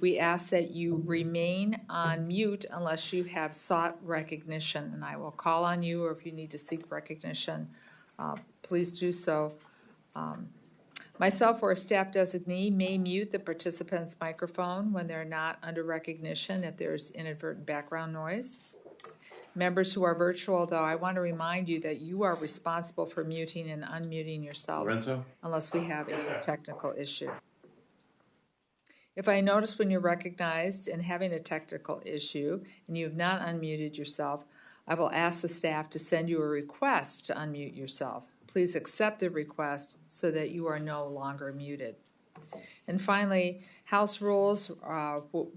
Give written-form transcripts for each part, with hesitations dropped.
We ask that you remain on mute unless you have sought recognition, and I will call on you, or if you need to seek recognition, please do so. Myself or a staff designee may mute the participant's microphone when they're not under recognition if there's inadvertent background noise. Members who are virtual, though, I want to remind you that you are responsible for muting and unmuting yourselves unless we have a technical issue. If I notice when you're recognized and having a technical issue and you have not unmuted yourself, I will ask the staff to send you a request to unmute yourself. Please accept the request so that you are no longer muted. And finally, House rules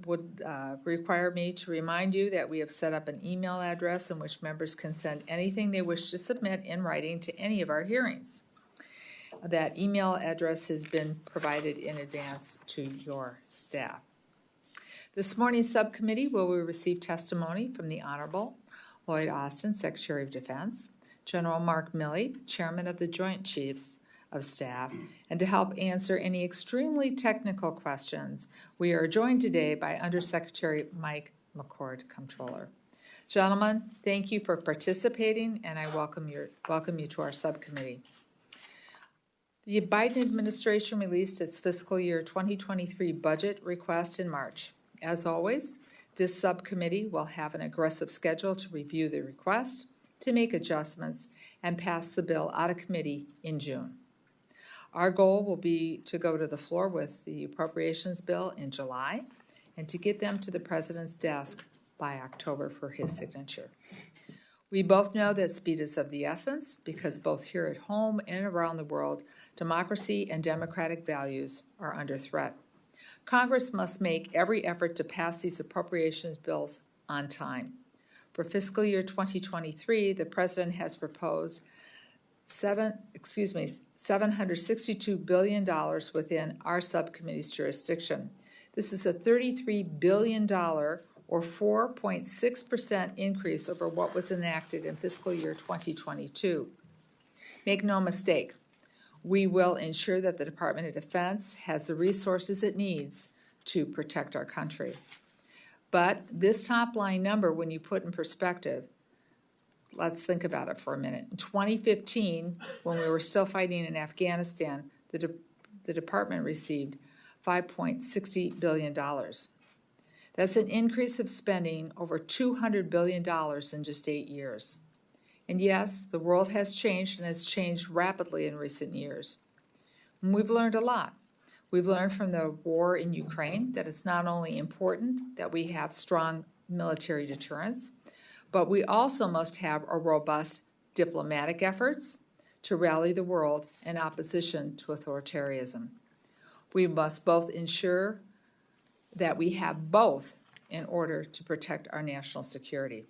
would require me to remind you that we have set up an email address in which members can send anything they wish to submit in writing to any of our hearings. That email address has been provided in advance to your staff. This morning's subcommittee will receive testimony from the Honorable Lloyd Austin, Secretary of Defense, General Mark Milley, Chairman of the Joint Chiefs of Staff, and to help answer any extremely technical questions, we are joined today by Undersecretary Mike McCord, Comptroller. Gentlemen, thank you for participating, and I welcome you to our subcommittee. The Biden administration released its fiscal year 2023 budget request in March. As always, this subcommittee will have an aggressive schedule to review the request, to make adjustments, and pass the bill out of committee in June. Our goal will be to go to the floor with the appropriations bill in July and to get them to the President's desk by October for his signature. We both know that speed is of the essence because both here at home and around the world, democracy and democratic values are under threat. Congress must make every effort to pass these appropriations bills on time. For fiscal year 2023, the President has proposed $762 billion within our subcommittee's jurisdiction. This is a $33 billion or 4.6% increase over what was enacted in fiscal year 2022. Make no mistake, we will ensure that the Department of Defense has the resources it needs to protect our country. But this top line number, when you put in perspective, let's think about it for a minute. In 2015, when we were still fighting in Afghanistan, the department received $5.60 billion. That's an increase of spending over $200 billion in just 8 years. And yes, the world has changed, and has changed rapidly in recent years. And we've learned a lot. We've learned from the war in Ukraine that it's not only important that we have strong military deterrence, but we also must have a robust diplomatic efforts to rally the world in opposition to authoritarianism. We must both ensure that we have both in order to protect our national security.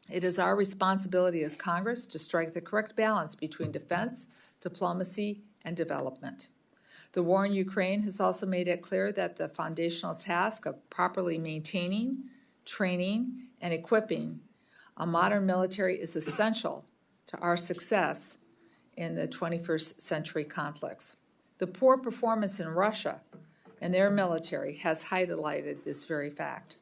It is our responsibility as Congress to strike the correct balance between defense, diplomacy, and development. The war in Ukraine has also made it clear that the foundational task of properly maintaining, training, and equipping a modern military is essential to our success in the 21st century conflicts. The poor performance in Russia and their military has highlighted this very fact.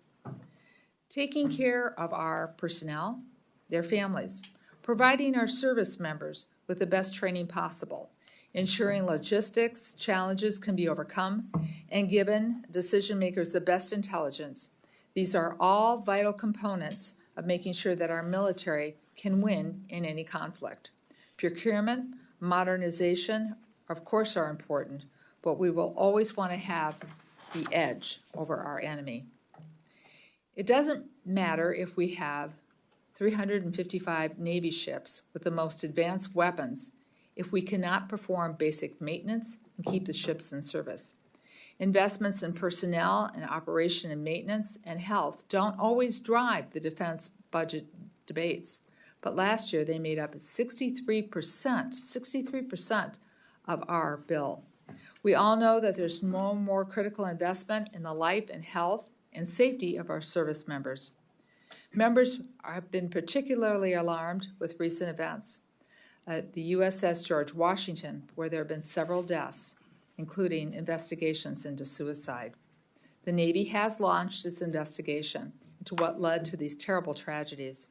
Taking care of our personnel, their families, providing our service members with the best training possible, ensuring logistics challenges can be overcome, and giving decision makers the best intelligence. These are all vital components of making sure that our military can win in any conflict. Procurement, modernization, of course, are important, but we will always want to have the edge over our enemy. It doesn't matter if we have 355 Navy ships with the most advanced weapons if we cannot perform basic maintenance and keep the ships in service. Investments in personnel and operation and maintenance and health don't always drive the defense budget debates, but last year they made up 63% of our bill. We all know that there's no more critical investment in the life and health and safety of our service members. Members have been particularly alarmed with recent events at the USS George Washington, where there have been several deaths, including investigations into suicide. The Navy has launched its investigation into what led to these terrible tragedies.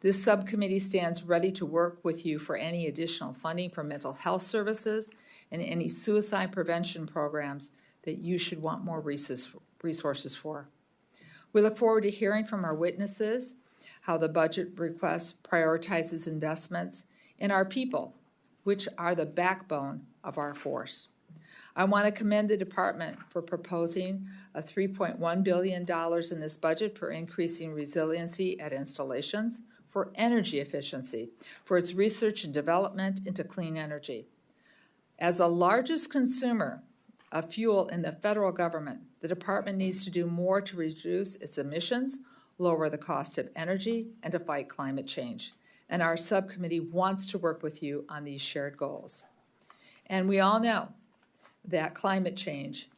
This subcommittee stands ready to work with you for any additional funding for mental health services and any suicide prevention programs that you should want more resources for. We look forward to hearing from our witnesses how the budget request prioritizes investments in our people, which are the backbone of our force. I want to commend the department for proposing a $3.1 billion in this budget for increasing resiliency at installations, for energy efficiency, for its research and development into clean energy. As the largest consumer of fuel in the federal government, the department needs to do more to reduce its emissions, lower the cost of energy, and to fight climate change. And our subcommittee wants to work with you on these shared goals. And we all know that climate change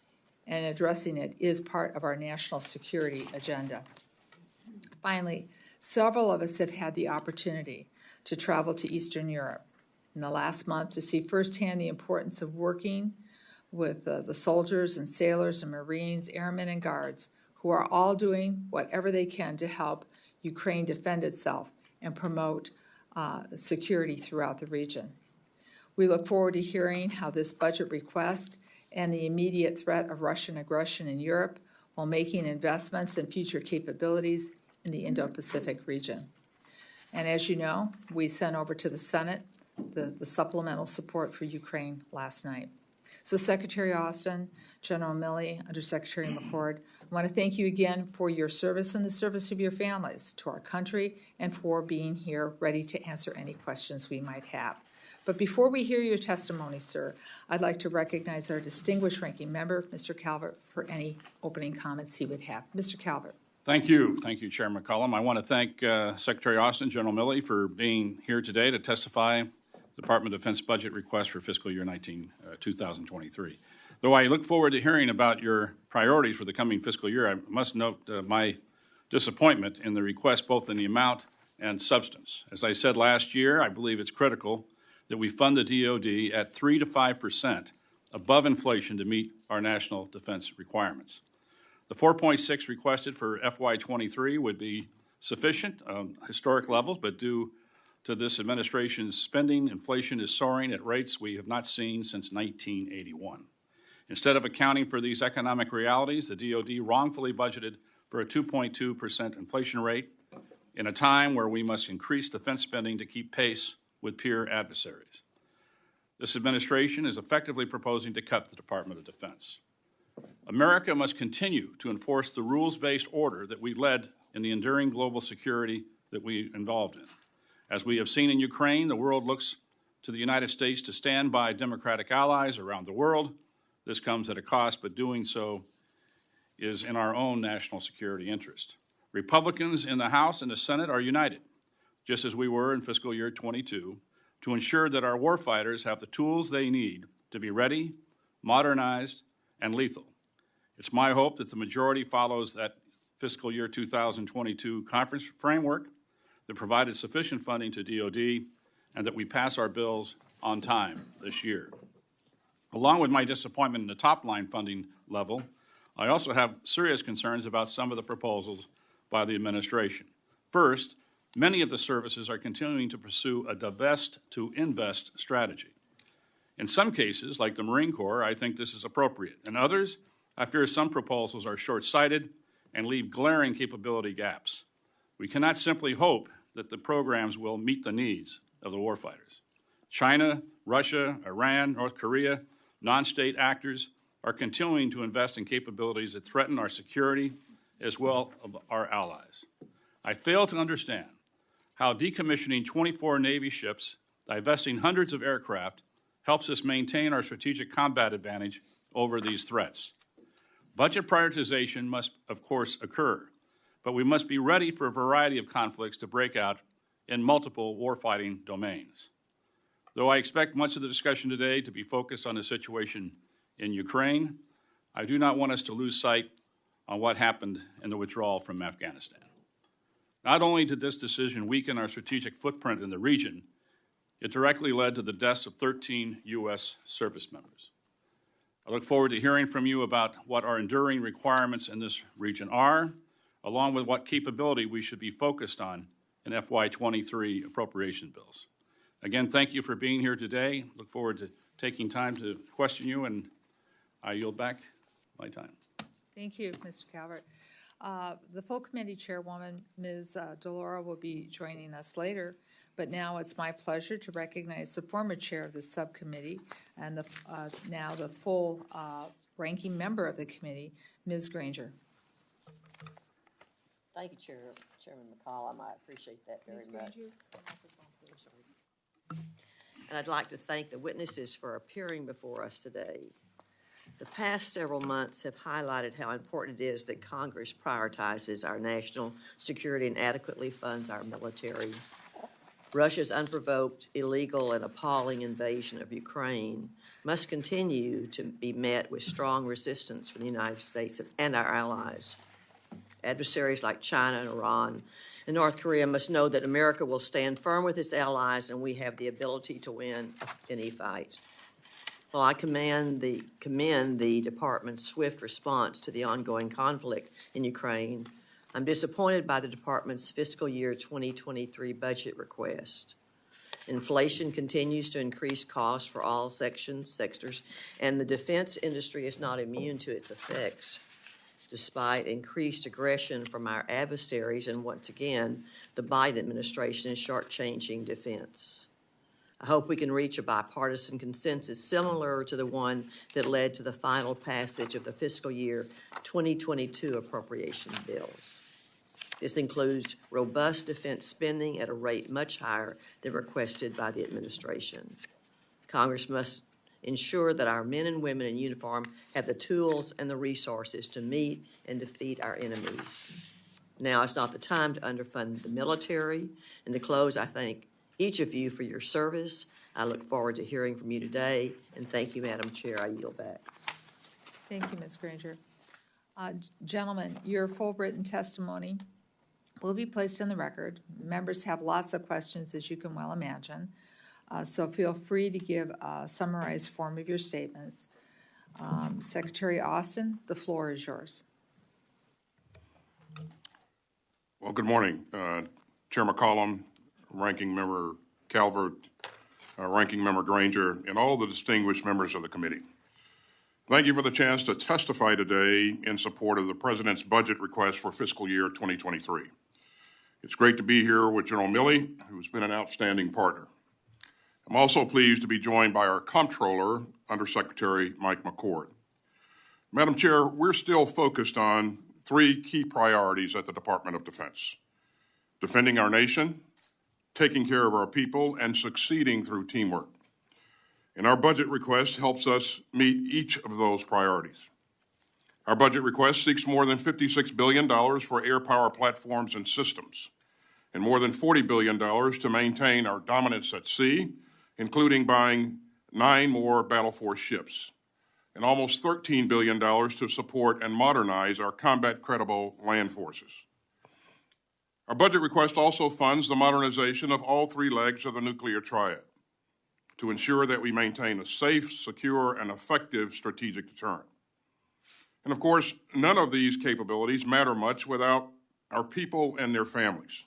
and addressing it is part of our national security agenda. Finally, several of us have had the opportunity to travel to Eastern Europe in the last month to see firsthand the importance of working with the soldiers and sailors and Marines, airmen and guards who are all doing whatever they can to help Ukraine defend itself and promote security throughout the region. We look forward to hearing how this budget request and the immediate threat of Russian aggression in Europe while making investments in future capabilities in the Indo-Pacific region. And as you know, we sent over to the Senate the supplemental support for Ukraine last night. So Secretary Austin, General Milley, Undersecretary McCord, I want to thank you again for your service and the service of your families to our country and for being here ready to answer any questions we might have. But before we hear your testimony, sir, I'd like to recognize our distinguished ranking member, Mr. Calvert, for any opening comments he would have. Mr. Calvert. Thank you. Thank you, Chair McCollum. I want to thank Secretary Austin, General Milley, for being here today to testify the Department of Defense budget request for fiscal year 2023. Though I look forward to hearing about your priorities for the coming fiscal year, I must note my disappointment in the request, both in the amount and substance. As I said last year, I believe it's critical that we fund the DoD at 3 to 5% above inflation to meet our national defense requirements. The 4.6 requested for FY23 would be sufficient on historic levels, but due to this administration's spending, inflation is soaring at rates we have not seen since 1981. Instead of accounting for these economic realities, the DoD wrongfully budgeted for a 2.2% inflation rate in a time where we must increase defense spending to keep pace with peer adversaries. This administration is effectively proposing to cut the Department of Defense. America must continue to enforce the rules-based order that we led in the enduring global security that we involved in. As we have seen in Ukraine, the world looks to the United States to stand by democratic allies around the world. This comes at a cost, but doing so is in our own national security interest. Republicans in the House and the Senate are united, just as we were in fiscal year 22, to ensure that our warfighters have the tools they need to be ready, modernized, and lethal. It's my hope that the majority follows that fiscal year 2022 conference framework that provided sufficient funding to DoD and that we pass our bills on time this year. Along with my disappointment in the top-line funding level, I also have serious concerns about some of the proposals by the administration. First, many of the services are continuing to pursue a divest to invest strategy. In some cases, like the Marine Corps, I think this is appropriate. In others, I fear some proposals are short-sighted and leave glaring capability gaps. We cannot simply hope that the programs will meet the needs of the warfighters. China, Russia, Iran, North Korea, non-state actors are continuing to invest in capabilities that threaten our security as well as our allies. I fail to understand how decommissioning 24 Navy ships, divesting hundreds of aircraft, helps us maintain our strategic combat advantage over these threats. Budget prioritization must, of course, occur, but we must be ready for a variety of conflicts to break out in multiple warfighting domains. Though I expect much of the discussion today to be focused on the situation in Ukraine, I do not want us to lose sight on what happened in the withdrawal from Afghanistan. Not only did this decision weaken our strategic footprint in the region, it directly led to the deaths of 13 U.S. service members. I look forward to hearing from you about what our enduring requirements in this region are, along with what capability we should be focused on in FY23 appropriation bills. Again, thank you for being here today. Look forward to taking time to question you, and I yield back my time. Thank you, Mr. Calvert. The full committee chairwoman, Ms. Delora, will be joining us later, but now it's my pleasure to recognize the former chair of the subcommittee and now the full ranking member of the committee, Ms. Granger. Thank you, Chairman McCollum. I appreciate that very much. And I'd like to thank the witnesses for appearing before us today. The past several months have highlighted how important it is that Congress prioritizes our national security and adequately funds our military. Russia's unprovoked, illegal, and appalling invasion of Ukraine must continue to be met with strong resistance from the United States and our allies. Adversaries like China and Iran and North Korea must know that America will stand firm with its allies, and we have the ability to win any fight. While I commend the Department's swift response to the ongoing conflict in Ukraine, I'm disappointed by the Department's fiscal year 2023 budget request. Inflation continues to increase costs for all sectors, and the defense industry is not immune to its effects, despite increased aggression from our adversaries, and once again, the Biden administration is shortchanging defense. I hope we can reach a bipartisan consensus similar to the one that led to the final passage of the fiscal year 2022 appropriation bills. This includes robust defense spending at a rate much higher than requested by the administration. Congress must ensure that our men and women in uniform have the tools and the resources to meet and defeat our enemies. Now is not the time to underfund the military. And to close, I thank each of you for your service. I look forward to hearing from you today, and thank you, Madam Chair. I yield back. Thank you, Ms. Granger. Gentlemen, your full written testimony will be placed in the record. Members have lots of questions, as you can well imagine, so feel free to give a summarized form of your statements. Secretary Austin, the floor is yours. Well, good morning, Chair McCollum, Ranking Member Calvert, Ranking Member Granger, and all the distinguished members of the committee. Thank you for the chance to testify today in support of the President's budget request for fiscal year 2023. It's great to be here with General Milley, who's been an outstanding partner. I'm also pleased to be joined by our comptroller, Undersecretary Mike McCord. Madam Chair, we're still focused on three key priorities at the Department of Defense: defending our nation, taking care of our people, and succeeding through teamwork. And our budget request helps us meet each of those priorities. Our budget request seeks more than $56 billion for air power platforms and systems, and more than $40 billion to maintain our dominance at sea, including buying 9 more Battle Force ships, and almost $13 billion to support and modernize our combat-credible land forces. Our budget request also funds the modernization of all three legs of the nuclear triad to ensure that we maintain a safe, secure, and effective strategic deterrent. And of course, none of these capabilities matter much without our people and their families.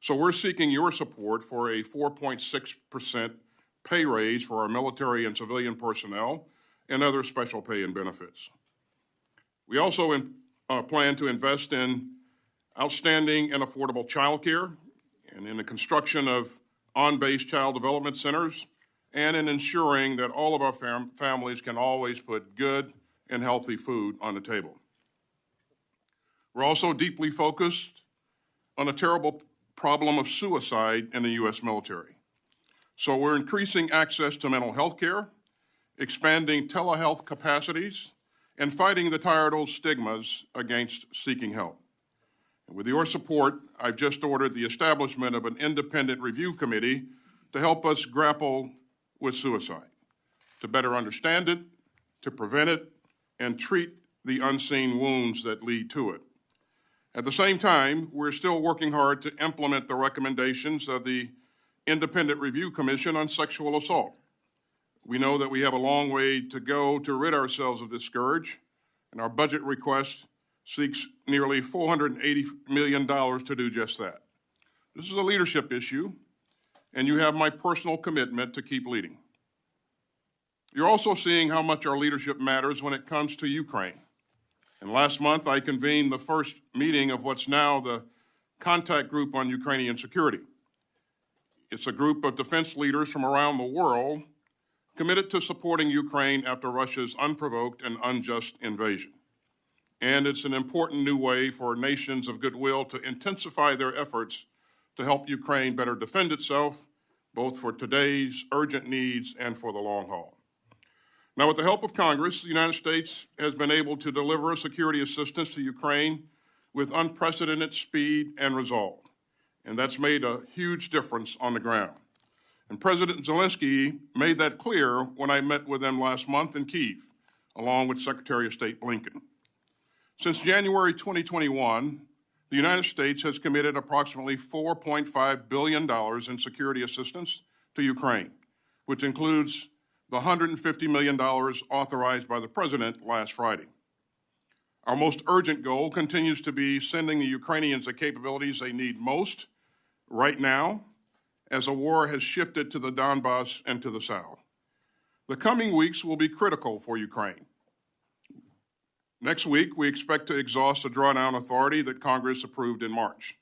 So we're seeking your support for a 4.6% pay raise for our military and civilian personnel and other special pay and benefits. We also plan to invest in outstanding and affordable child care, and in the construction of on-base child development centers, and in ensuring that all of our families can always put good and healthy food on the table. We're also deeply focused on a terrible problem of suicide in the U.S. military. So we're increasing access to mental health care, expanding telehealth capacities, and fighting the tired old stigmas against seeking help. And with your support, I've just ordered the establishment of an independent review committee to help us grapple with suicide, to better understand it, to prevent it, and treat the unseen wounds that lead to it. At the same time, we're still working hard to implement the recommendations of the Independent Review Commission on Sexual Assault. We know that we have a long way to go to rid ourselves of this scourge, and our budget request seeks nearly $480 million to do just that. This is a leadership issue, and you have my personal commitment to keep leading. You're also seeing how much our leadership matters when it comes to Ukraine. And last month, I convened the first meeting of what's now the Contact Group on Ukrainian Security. It's a group of defense leaders from around the world committed to supporting Ukraine after Russia's unprovoked and unjust invasion. And it's an important new way for nations of goodwill to intensify their efforts to help Ukraine better defend itself, both for today's urgent needs and for the long haul. Now, with the help of Congress, the United States has been able to deliver security assistance to Ukraine with unprecedented speed and resolve. And that's made a huge difference on the ground. And President Zelensky made that clear when I met with him last month in Kyiv, along with Secretary of State Blinken. Since January 2021, the United States has committed approximately $4.5 billion in security assistance to Ukraine, which includes the $150 million authorized by the President last Friday. Our most urgent goal continues to be sending the Ukrainians the capabilities they need most right now, as a war has shifted to the Donbass and to the south. The coming weeks will be critical for Ukraine. Next week, we expect to exhaust the drawdown authority that Congress approved in March.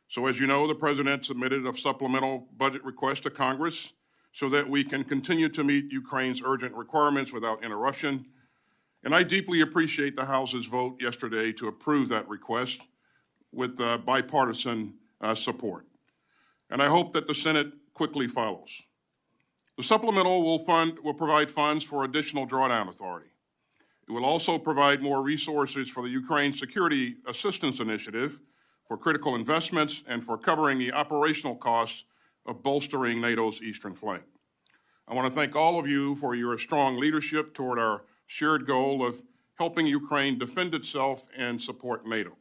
So as you know, the President submitted a supplemental budget request to Congress so that we can continue to meet Ukraine's urgent requirements without interruption. And I deeply appreciate the House's vote yesterday to approve that request with bipartisan support. And I hope that the Senate quickly follows. The supplemental will provide funds for additional drawdown authority. It will also provide more resources for the Ukraine Security Assistance Initiative, for critical investments, and for covering the operational costs of bolstering NATO's eastern flank. I want to thank all of you for your strong leadership toward our shared goal of helping Ukraine defend itself and support NATO.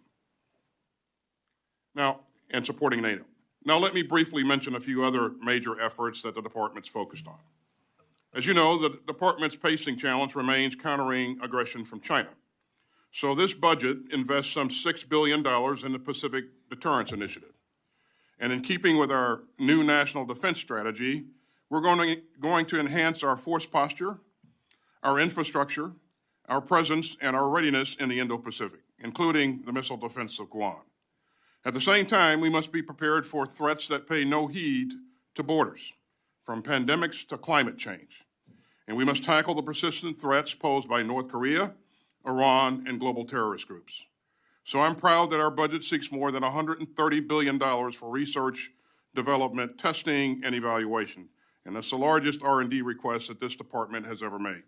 Supporting NATO. Now, let me briefly mention a few other major efforts that the department's focused on. As you know, the department's pacing challenge remains countering aggression from China. So this budget invests some $6 billion in the Pacific Deterrence Initiative. And in keeping with our new national defense strategy, we're going to enhance our force posture, our infrastructure, our presence, and our readiness in the Indo-Pacific, including the missile defense of Guam. At the same time, we must be prepared for threats that pay no heed to borders, from pandemics to climate change. And we must tackle the persistent threats posed by North Korea, Iran, and global terrorist groups. So I'm proud that our budget seeks more than $130 billion for research, development, testing, and evaluation. And that's the largest R&D request that this department has ever made.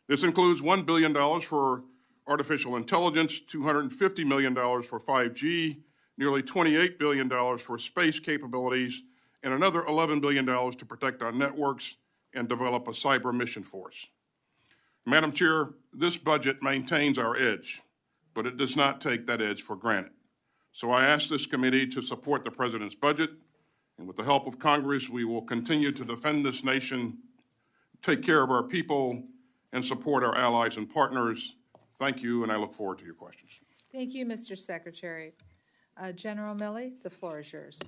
This includes $1 billion for artificial intelligence, $250 million for 5G, nearly $28 billion for space capabilities, and another $11 billion to protect our networks and develop a cyber mission force. Madam Chair, this budget maintains our edge, but it does not take that edge for granted. So I ask this committee to support the President's budget, and with the help of Congress, we will continue to defend this nation, take care of our people, and support our allies and partners. Thank you, and I look forward to your questions. Thank you, Mr. Secretary. General Milley, the floor is yours.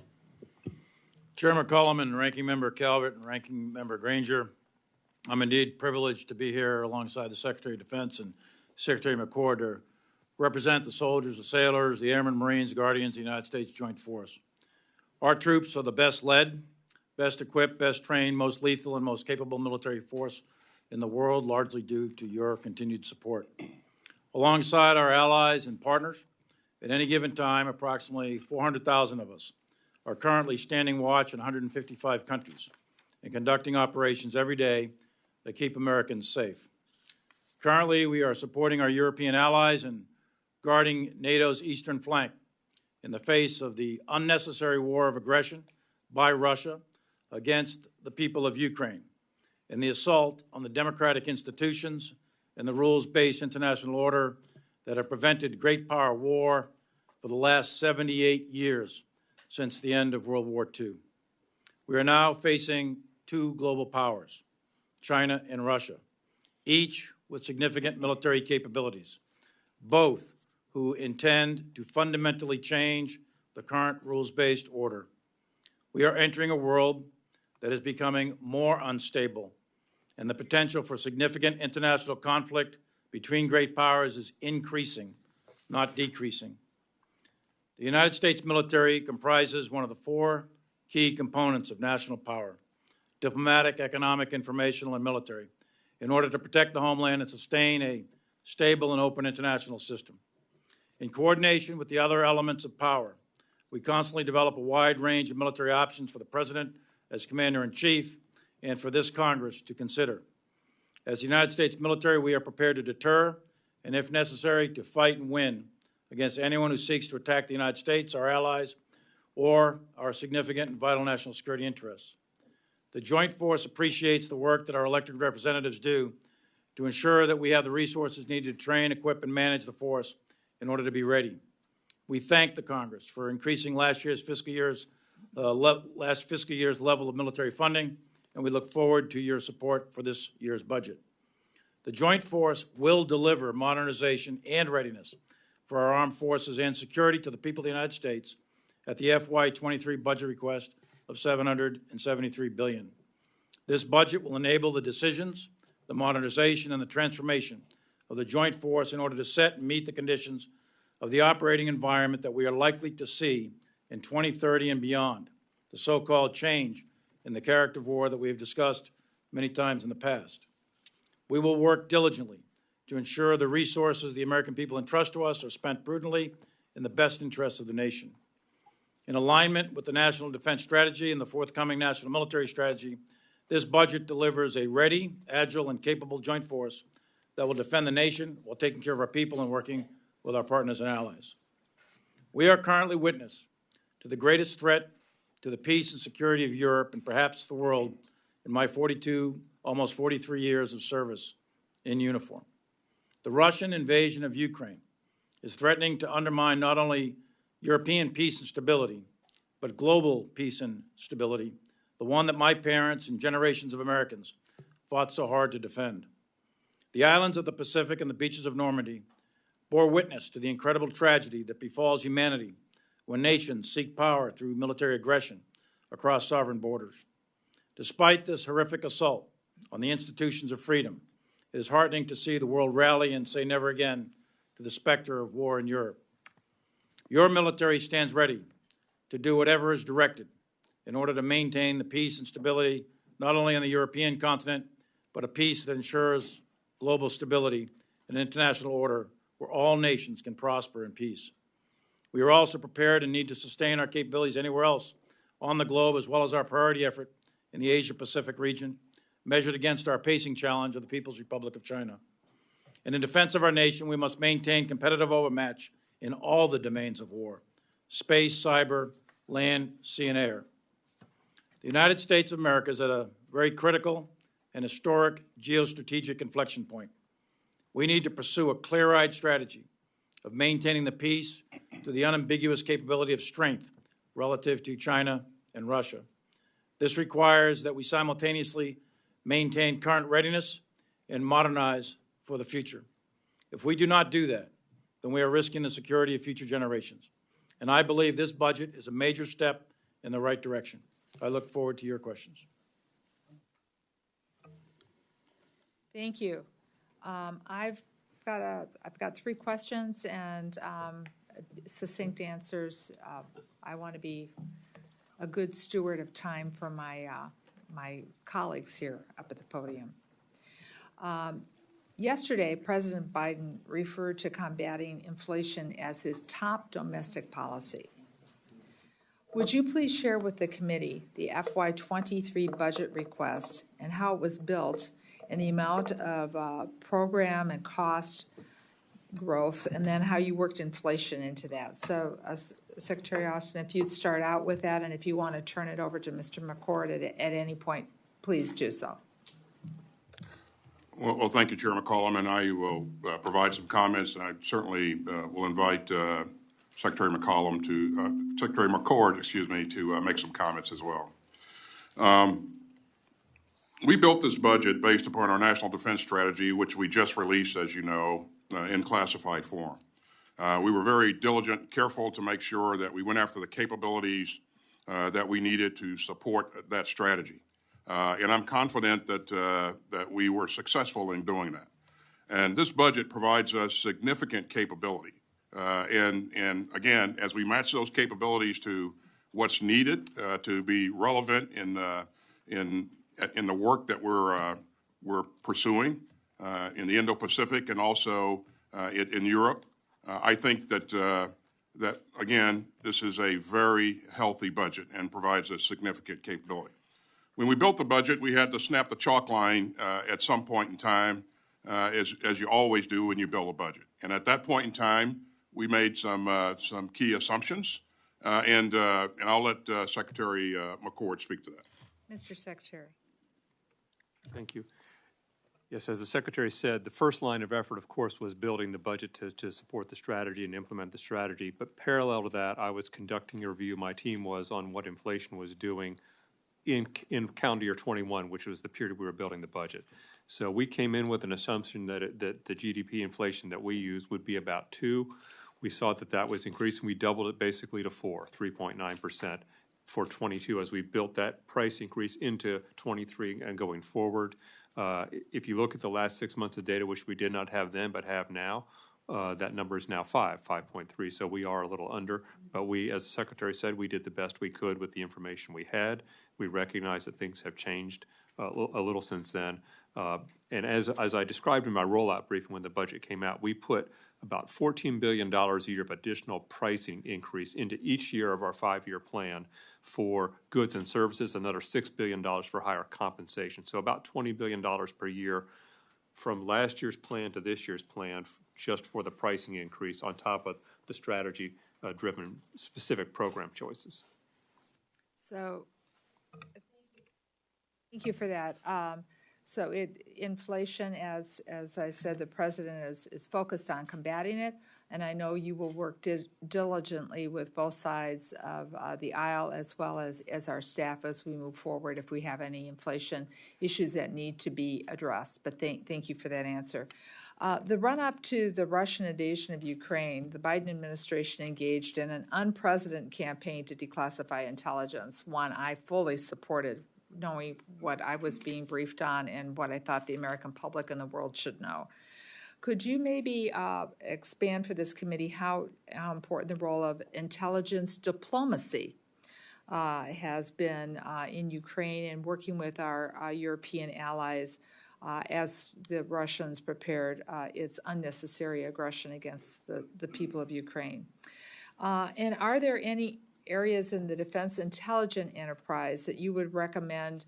Chair McCollum and Ranking Member Calvert and Ranking Member Granger, I'm indeed privileged to be here alongside the Secretary of Defense and Secretary McCord to represent the soldiers, the sailors, the airmen, Marines, Guardians, the United States Joint Force. Our troops are the best led, best equipped, best trained, most lethal, and most capable military force in the world, largely due to your continued support. Alongside our allies and partners, at any given time, approximately 400,000 of us are currently standing watch in 155 countries and conducting operations every day that keep Americans safe. Currently, we are supporting our European allies and guarding NATO's eastern flank in the face of the unnecessary war of aggression by Russia against the people of Ukraine and the assault on the democratic institutions and the rules-based international order that have prevented great power war for the last 78 years since the end of World War II. We are now facing two global powers, China, and Russia, each with significant military capabilities, both who intend to fundamentally change the current rules-based order. We are entering a world that is becoming more unstable, and the potential for significant international conflict between great powers is increasing, not decreasing. The United States military comprises one of the four key components of national power: diplomatic, economic, informational, and military, in order to protect the homeland and sustain a stable and open international system. In coordination with the other elements of power, we constantly develop a wide range of military options for the President as Commander-in-Chief and for this Congress to consider. As the United States military, we are prepared to deter and, if necessary, to fight and win against anyone who seeks to attack the United States, our allies, or our significant and vital national security interests. The Joint Force appreciates the work that our elected representatives do to ensure that we have the resources needed to train, equip, and manage the force in order to be ready. We thank the Congress for increasing last fiscal year's level of military funding, and we look forward to your support for this year's budget. The Joint Force will deliver modernization and readiness for our armed forces and security to the people of the United States at the FY23 budget request of $773 billion. This budget will enable the decisions, the modernization, and the transformation of the Joint Force in order to set and meet the conditions of the operating environment that we are likely to see in 2030 and beyond, the so-called change in the character of war that we have discussed many times in the past. We will work diligently to ensure the resources the American people entrust to us are spent prudently in the best interests of the nation. In alignment with the National Defense Strategy and the forthcoming National Military Strategy, this budget delivers a ready, agile, and capable joint force that will defend the nation while taking care of our people and working with our partners and allies. We are currently witness to the greatest threat to the peace and security of Europe and perhaps the world in my 42, almost 43 years of service in uniform. The Russian invasion of Ukraine is threatening to undermine not only European peace and stability, but global peace and stability, the one that my parents and generations of Americans fought so hard to defend. The islands of the Pacific and the beaches of Normandy bore witness to the incredible tragedy that befalls humanity when nations seek power through military aggression across sovereign borders. Despite this horrific assault on the institutions of freedom, it is heartening to see the world rally and say never again to the specter of war in Europe. Your military stands ready to do whatever is directed in order to maintain the peace and stability not only on the European continent, but a peace that ensures global stability and international order where all nations can prosper in peace. We are also prepared and need to sustain our capabilities anywhere else on the globe, as well as our priority effort in the Asia-Pacific region, measured against our pacing challenge of the People's Republic of China. And in defense of our nation, we must maintain competitive overmatch in all the domains of war: space, cyber, land, sea, and air. The United States of America is at a very critical and historic geostrategic inflection point. We need to pursue a clear-eyed strategy of maintaining the peace through the unambiguous capability of strength relative to China and Russia. This requires that we simultaneously maintain current readiness and modernize for the future. If we do not do that, then we are risking the security of future generations. And I believe this budget is a major step in the right direction. I look forward to your questions. Thank you. I've got three questions and succinct answers. I want to be a good steward of time for my my colleagues here up at the podium. Yesterday, President Biden referred to combating inflation as his top domestic policy. Would you please share with the committee the FY23 budget request and how it was built and the amount of program and cost growth, and then how you worked inflation into that? So, Secretary Austin, if you'd start out with that, and if you want to turn it over to Mr. McCord at any point, please do so. Well, thank you, Chair McCollum, and I will provide some comments, and I certainly will invite Secretary McCollum to Secretary McCord, to make some comments as well. We built this budget based upon our national defense strategy, which we just released, as you know, in classified form. We were very diligent, careful to make sure that we went after the capabilities that we needed to support that strategy. And I'm confident that we were successful in doing that. And this budget provides us significant capability. And again, as we match those capabilities to what's needed to be relevant in the work that we're pursuing in the Indo-Pacific and also in Europe, I think that again, this is a very healthy budget and provides a significant capability. When we built the budget, we had to snap the chalk line at some point in time, as you always do when you build a budget. And at that point in time, we made some key assumptions, and I'll let Secretary McCord speak to that. Mr. Secretary. Thank you. Yes, as the Secretary said, the first line of effort, of course, was building the budget to support the strategy and implement the strategy. But parallel to that, I was conducting a review, my team was, on what inflation was doing in calendar year 21, which was the period we were building the budget. So we came in with an assumption that the GDP inflation that we used would be about 2. We saw that was increasing. We doubled it basically to 3.9% for 22 as we built that price increase into 23 and going forward. If you look at the last 6 months of data, which we did not have then but have now, that number is now 5.3. So we are a little under, but we, as the Secretary said, we did the best we could with the information we had. We recognize that things have changed a little since then. And as I described in my rollout briefing when the budget came out, we put about $14 billion a year of additional pricing increase into each year of our 5-year plan for goods and services, another $6 billion for higher compensation. So about $20 billion per year from last year's plan to this year's plan just for the pricing increase on top of the strategy-driven specific program choices. So thank you for that. So inflation, as I said, the President is focused on combating it, and I know you will work diligently with both sides of the aisle as well as our staff as we move forward if we have any inflation issues that need to be addressed. But thank you for that answer. The run-up to the Russian invasion of Ukraine, the Biden administration engaged in an unprecedented campaign to declassify intelligence, one I fully supported, knowing what I was being briefed on and what I thought the American public and the world should know. Could you maybe expand for this committee how important the role of intelligence diplomacy has been in Ukraine and working with our European allies as the Russians prepared its unnecessary aggression against the people of Ukraine? And are there any areas in the defense intelligence enterprise that you would recommend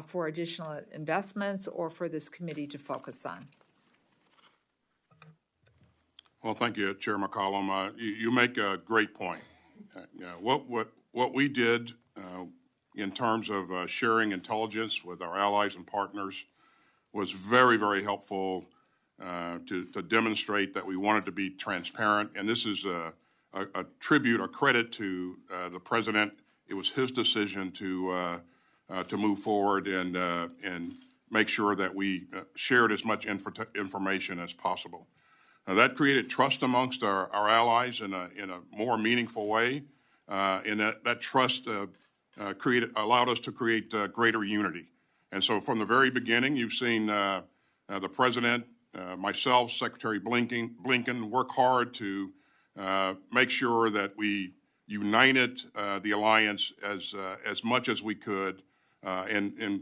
for additional investments or for this committee to focus on? Well, thank you, Chair McCollum. You make a great point. What we did in terms of sharing intelligence with our allies and partners was very, very helpful to demonstrate that we wanted to be transparent. And this is a tribute, a credit to the President. It was his decision to move forward and make sure that we shared as much information as possible. That created trust amongst our allies in a more meaningful way, and that trust allowed us to create greater unity. And so from the very beginning, you've seen the President, myself, Secretary Blinken work hard to make sure that we united the alliance as much as we could, and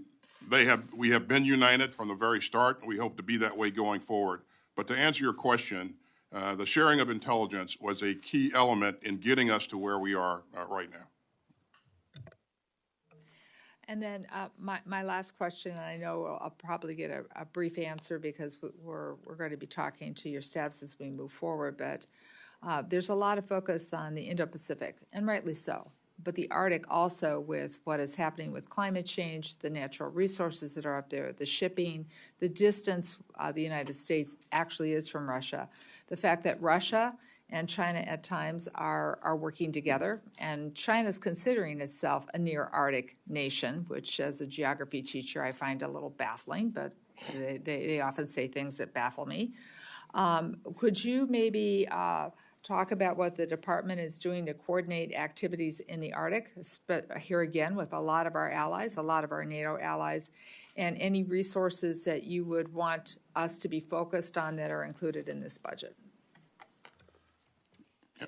we have been united from the very start, and we hope to be that way going forward. But to answer your question, the sharing of intelligence was a key element in getting us to where we are right now. And then my last question, and I know I'll probably get a brief answer because we're going to be talking to your staffs as we move forward, but there's a lot of focus on the Indo-Pacific, and rightly so. But the Arctic also, with what is happening with climate change, the natural resources that are up there, the shipping, the distance the United States actually is from Russia, the fact that Russia and China at times are working together. And China's considering itself a near-Arctic nation, which as a geography teacher I find a little baffling, but they often say things that baffle me. Could you maybe talk about what the department is doing to coordinate activities in the Arctic, here again with a lot of our allies, a lot of our NATO allies, and any resources that you would want us to be focused on that are included in this budget?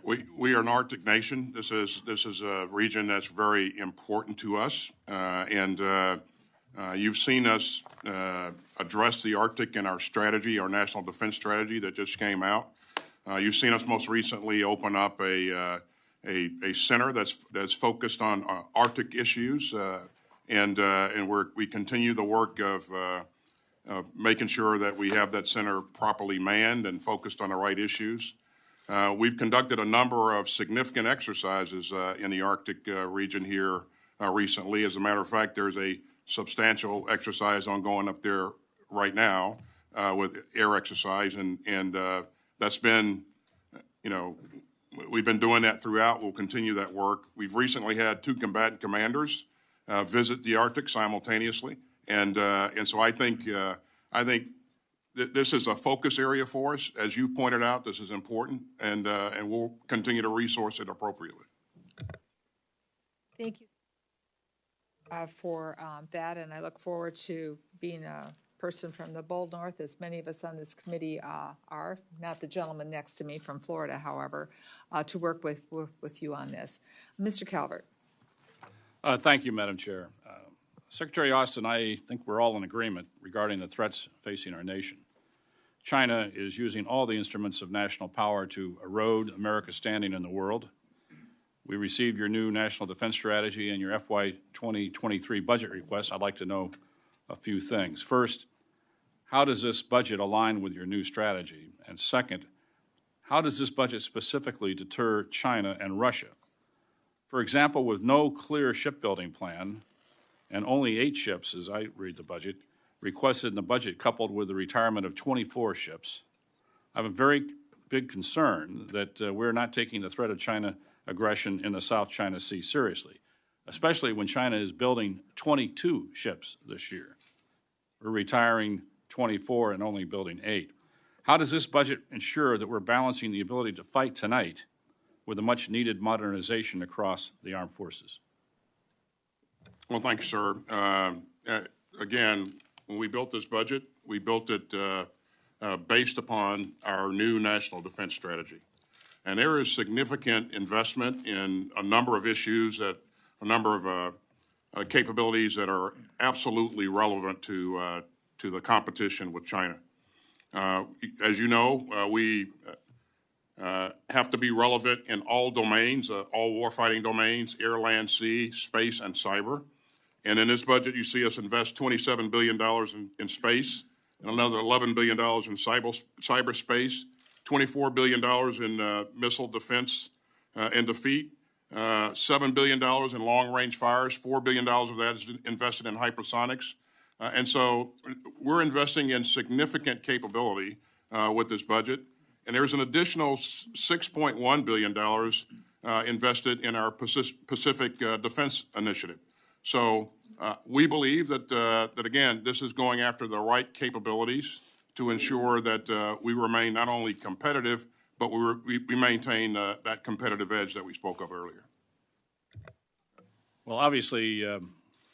We are an Arctic nation. This is a region that's very important to us, and you've seen us address the Arctic in our strategy, our national defense strategy that just came out. You've seen us most recently open up a center that's focused on Arctic issues, and we continue the work of making sure that we have that center properly manned and focused on the right issues. We've conducted a number of significant exercises in the Arctic region here recently. As a matter of fact, there's a substantial exercise ongoing up there right now with air exercise, and that's been, we've been doing that throughout. We'll continue that work. We've recently had 2 combatant commanders visit the Arctic simultaneously, and so I think this is a focus area for us. As you pointed out, this is important, and we'll continue to resource it appropriately. Thank you for that, and I look forward to being a person from the bold north, as many of us on this committee are, not the gentleman next to me from Florida, however, to work with you on this. Mr. Calvert. Thank you, Madam Chair. Secretary Austin, I think we're all in agreement regarding the threats facing our nation. China is using all the instruments of national power to erode America's standing in the world. We received your new national defense strategy and your FY 2023 budget request. I'd like to know a few things. First, how does this budget align with your new strategy? And second, how does this budget specifically deter China and Russia? For example, with no clear shipbuilding plan and only 8 ships, as I read the budget, requested in the budget coupled with the retirement of 24 ships, I have a very big concern that we're not taking the threat of China aggression in the South China Sea seriously, especially when China is building 22 ships this year. We're retiring 24 and only building 8. How does this budget ensure that we're balancing the ability to fight tonight with a much-needed modernization across the armed forces? Well, thank you, sir. Again, when we built this budget, we built it based upon our new national defense strategy. And there is significant investment in a number of issues, a number of capabilities that are absolutely relevant to the competition with China. As you know, we have to be relevant in all domains, all warfighting domains, air, land, sea, space, and cyber. And in this budget, you see us invest $27 billion in space, and another $11 billion in cyberspace, $24 billion in missile defense and defeat, $7 billion in long-range fires, $4 billion of that is invested in hypersonics. And so we're investing in significant capability with this budget. And there's an additional $6.1 billion invested in our Pacific Defense Initiative. So we believe that again, this is going after the right capabilities to ensure that we remain not only competitive, but we maintain that competitive edge that we spoke of earlier. Well, obviously,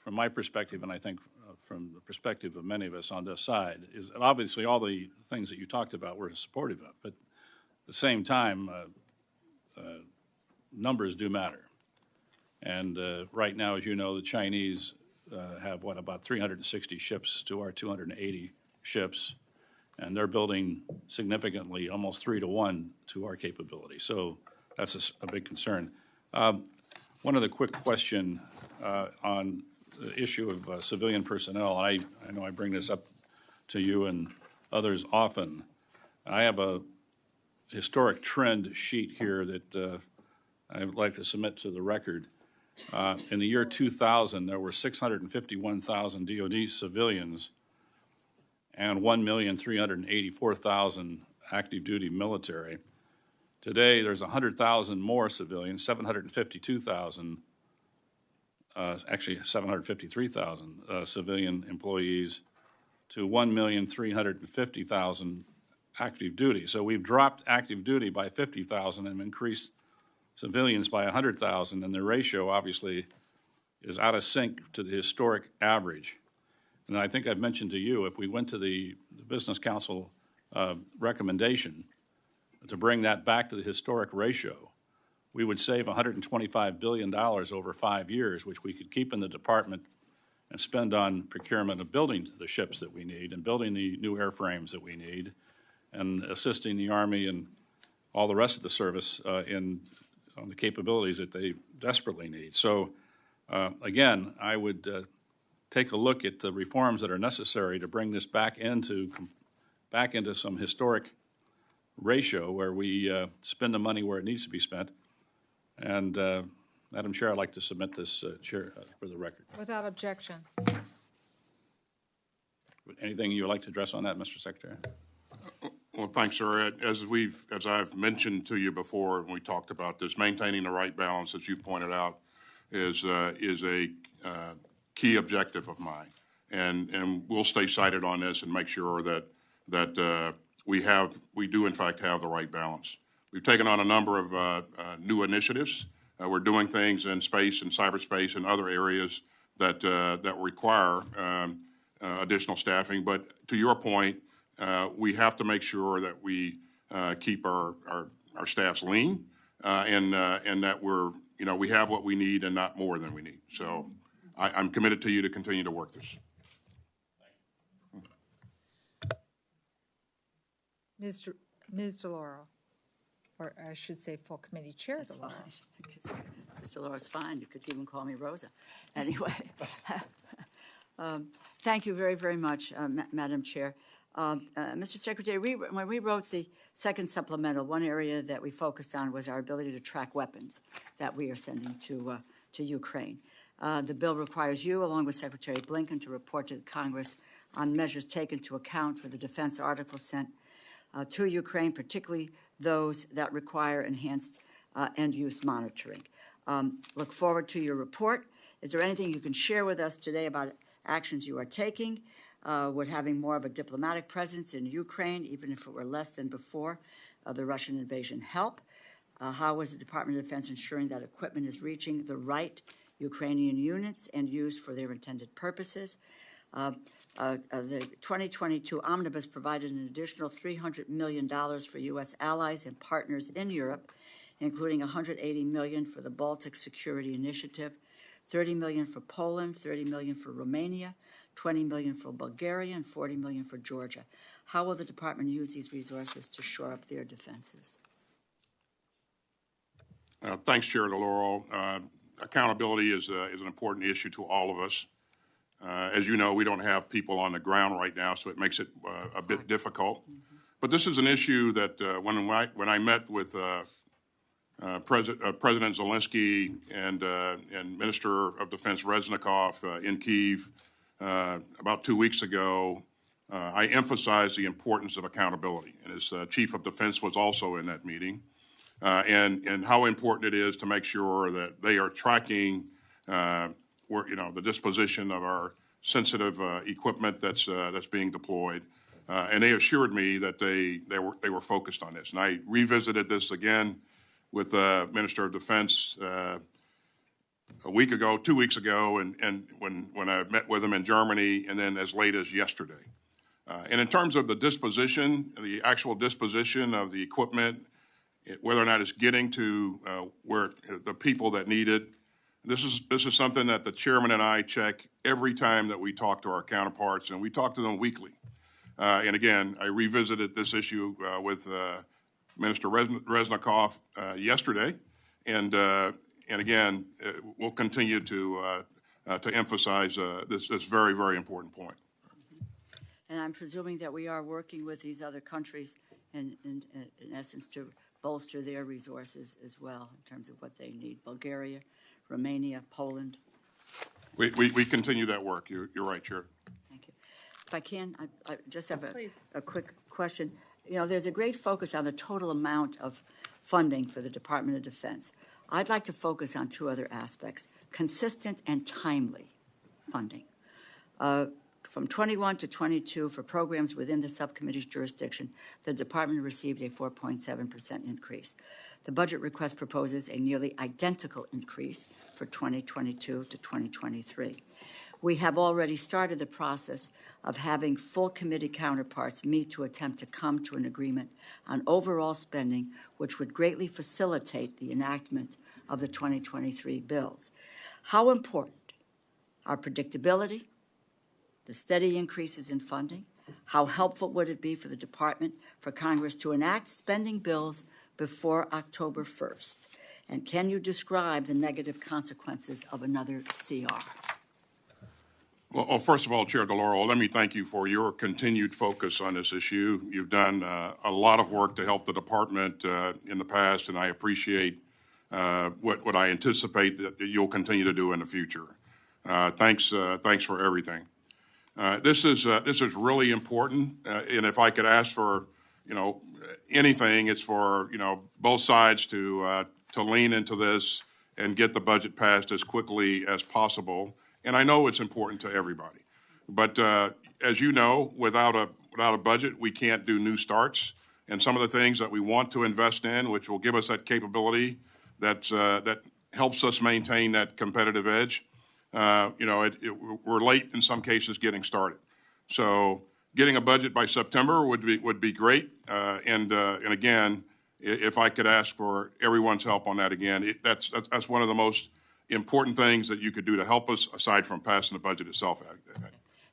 from my perspective, and I think from the perspective of many of us on this side, is obviously all the things that you talked about we're supportive of. But at the same time, numbers do matter. And right now, as you know, the Chinese have, about 360 ships to our 280 ships. And they're building significantly, almost 3 to 1 to our capability. So that's a big concern. One other quick question on the issue of civilian personnel. I know I bring this up to you and others often. I have a historic trend sheet here that I would like to submit to the record. In the year 2000, there were 651,000 DoD civilians and 1,384,000 active duty military. Today, there's 100,000 more civilians, 752,000, actually 753,000 civilian employees to 1,350,000 active duty. So we've dropped active duty by 50,000 and increased civilians by 100,000, and the ratio obviously is out of sync to the historic average. And I think I've mentioned to you, if we went to the Business Council recommendation to bring that back to the historic ratio, we would save $125 billion over 5 years, which we could keep in the department and spend on procurement of building the ships that we need and building the new airframes that we need and assisting the Army and all the rest of the service on the capabilities that they desperately need. So, again, I would take a look at the reforms that are necessary to bring this back into some historic ratio where we spend the money where it needs to be spent. And, Madam Chair, I'd like to submit this, Chair, for the record. Without objection. Anything you would like to address on that, Mr. Secretary? Well, thanks, sir. As I've mentioned to you before when we talked about this, maintaining the right balance, as you pointed out, is a key objective of mine. And we'll stay sighted on this and make sure that we do in fact have the right balance. We've taken on a number of new initiatives. We're doing things in space and cyberspace and other areas that require additional staffing. But to your point, we have to make sure that we keep our staffs lean and that we have what we need and not more than we need. So I'm committed to you to continue to work this. Ms. DeLauro, or I should say full committee chair That's DeLauro. fine. Mr. Laura's fine. You could even call me Rosa. Anyway, thank you very, very much, Madam Chair. Mr. Secretary, when we wrote the second supplemental, one area that we focused on was our ability to track weapons that we are sending to Ukraine. The bill requires you, along with Secretary Blinken, to report to Congress on measures taken to account for the defense articles sent to Ukraine, particularly those that require enhanced end-use monitoring. Look forward to your report. Is there anything you can share with us today about actions you are taking? Would having more of a diplomatic presence in Ukraine, even if it were less than before the Russian invasion, help? How is the Department of Defense ensuring that equipment is reaching the right Ukrainian units and used for their intended purposes? The 2022 Omnibus provided an additional $300 million for U.S. allies and partners in Europe, including $180 million for the Baltic Security Initiative, $30 million for Poland, $30 million for Romania, $20 million for Bulgaria, and $40 million for Georgia. How will the department use these resources to shore up their defenses? Thanks, Chair DeLauro. Accountability is an important issue to all of us. As you know, we don't have people on the ground right now, so it makes it a bit difficult. Mm-hmm. But this is an issue that when I met with President Zelensky and Minister of Defense Reznikov in Kyiv about 2 weeks ago, I emphasized the importance of accountability. And his Chief of Defense was also in that meeting, and how important it is to make sure that they are tracking the disposition of our sensitive equipment that's being deployed, and they assured me that they were focused on this. And I revisited this again with the Minister of Defense 2 weeks ago, and when I met with him in Germany, and then as late as yesterday. And in terms of the disposition, the actual disposition of the equipment, whether or not it's getting to where the people that need it. This is something that the chairman and I check every time that we talk to our counterparts, and we talk to them weekly. And again, I revisited this issue with Minister Reznikov yesterday, and again, we'll continue to emphasize this very, very important point. And I'm presuming that we are working with these other countries, in essence, to bolster their resources as well in terms of what they need. Bulgaria, Romania, Poland. We continue that work. You're right, Chair. Thank you. If I can, I just have a quick question. You know, there's a great focus on the total amount of funding for the Department of Defense. I'd like to focus on two other aspects: consistent and timely funding. From 21 to 22, for programs within the subcommittee's jurisdiction, the department received a 4.7% increase. The budget request proposes a nearly identical increase for 2022 to 2023. We have already started the process of having full committee counterparts meet to attempt to come to an agreement on overall spending, which would greatly facilitate the enactment of the 2023 bills. How important are predictability, the steady increases in funding? How helpful would it be for the department for Congress to enact spending bills before October 1st? And can you describe the negative consequences of another CR? Well, first of all, Chair DeLauro, let me thank you for your continued focus on this issue. You've done a lot of work to help the department in the past, and I appreciate what I anticipate that you'll continue to do in the future. Thanks for everything. This is really important, and if I could ask for, anything, it's for, both sides to lean into this and get the budget passed as quickly as possible. And I know it's important to everybody, but as you know, without a budget, we can't do new starts. And some of the things that we want to invest in, which will give us that capability that helps us maintain that competitive edge, we're late in some cases getting started. So getting a budget by September would be great. And again, if I could ask for everyone's help on that again, that's one of the most important things that you could do to help us, aside from passing the budget itself.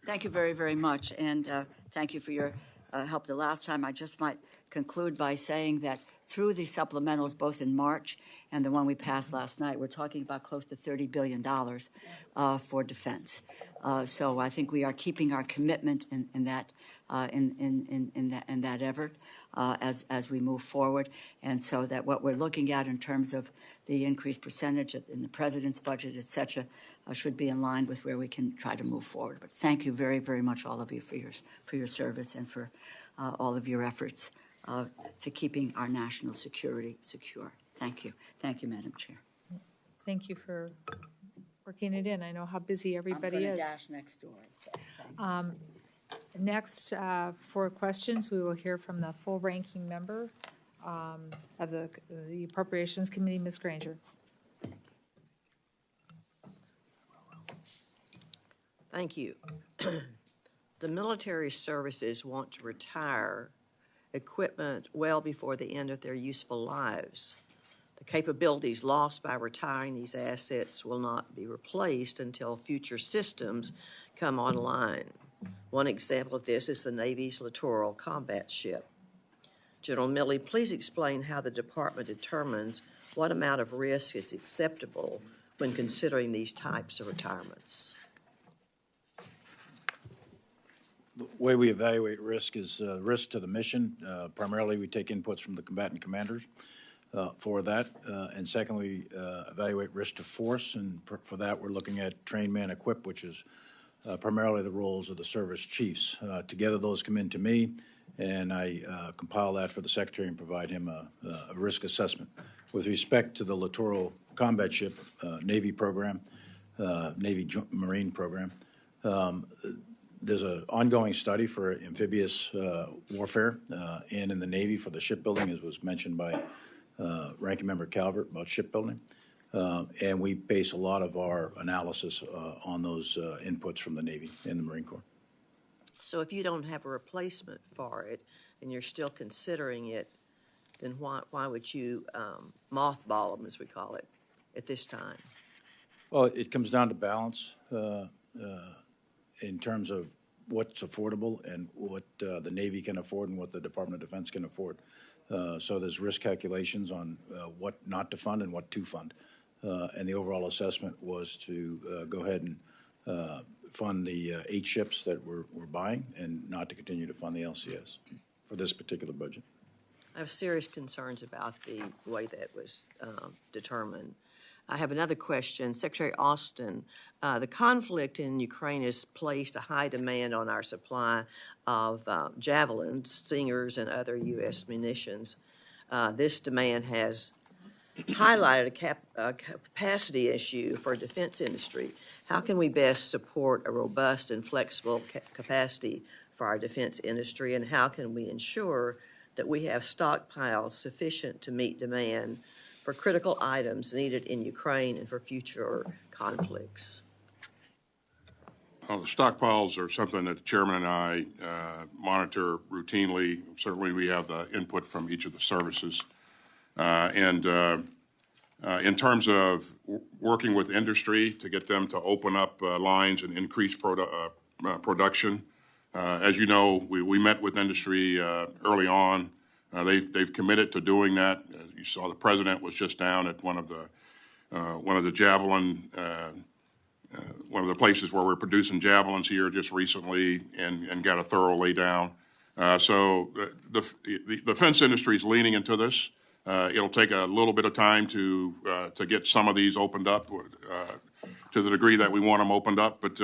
Thank you very, very much, and thank you for your help the last time. I just might conclude by saying that through the supplementals, both in March and the one we passed last night, we're talking about close to $30 billion for defense. So I think we are keeping our commitment in that effort as we move forward, and so that what we're looking at in terms of the increased percentage in the president's budget, et cetera, should be in line with where we can try to move forward. But thank you very, very much, all of you, for your service and for all of your efforts to keeping our national security secure. Thank you. Thank you, Madam Chair. Thank you for working it in. I know how busy everybody I'm is. dash next door. So Next, for questions, we will hear from the full ranking member of the Appropriations Committee, Ms. Granger. Thank you. The military services want to retire equipment well before the end of their useful lives. The capabilities lost by retiring these assets will not be replaced until future systems come online. One example of this is the Navy's Littoral Combat Ship. General Milley, please explain how the department determines what amount of risk is acceptable when considering these types of retirements. The way we evaluate risk is risk to the mission. Primarily, we take inputs from the combatant commanders for that. And secondly, evaluate risk to force. And for that, we're looking at train, man, equip, which is primarily the roles of the service chiefs. Together, those come into me, and I compile that for the Secretary and provide him a risk assessment. With respect to the Littoral Combat Ship Navy program, Navy Marine program, there's an ongoing study for amphibious warfare and in the Navy for the shipbuilding, as was mentioned by Ranking Member Calvert about shipbuilding. And we base a lot of our analysis on those inputs from the Navy and the Marine Corps. So if you don't have a replacement for it and you're still considering it, then why would you mothball them, as we call it, at this time? Well, it comes down to balance in terms of what's affordable and what the Navy can afford and what the Department of Defense can afford. So there's risk calculations on what not to fund and what to fund. And the overall assessment was to go ahead and fund the 8 ships that we're buying and not to continue to fund the LCS for this particular budget. I have serious concerns about the way that was determined. I have another question. Secretary Austin, the conflict in Ukraine has placed a high demand on our supply of javelins, Stingers, and other U.S. munitions. This demand has highlighted a capacity issue for defense industry. How can we best support a robust and flexible capacity for our defense industry, and how can we ensure that we have stockpiles sufficient to meet demand for critical items needed in Ukraine and for future conflicts? Well, the stockpiles are something that the chairman and I monitor routinely. Certainly, we have the input from each of the services. In terms of working with industry to get them to open up lines and increase production, as you know, we met with industry early on. They've committed to doing that. You saw the president was just down at one of the Javelin, one of the places where we're producing Javelins here just recently, and got a thorough lay down. So the defense industry is leaning into this. It'll take a little bit of time to get some of these opened up to the degree that we want them opened up, but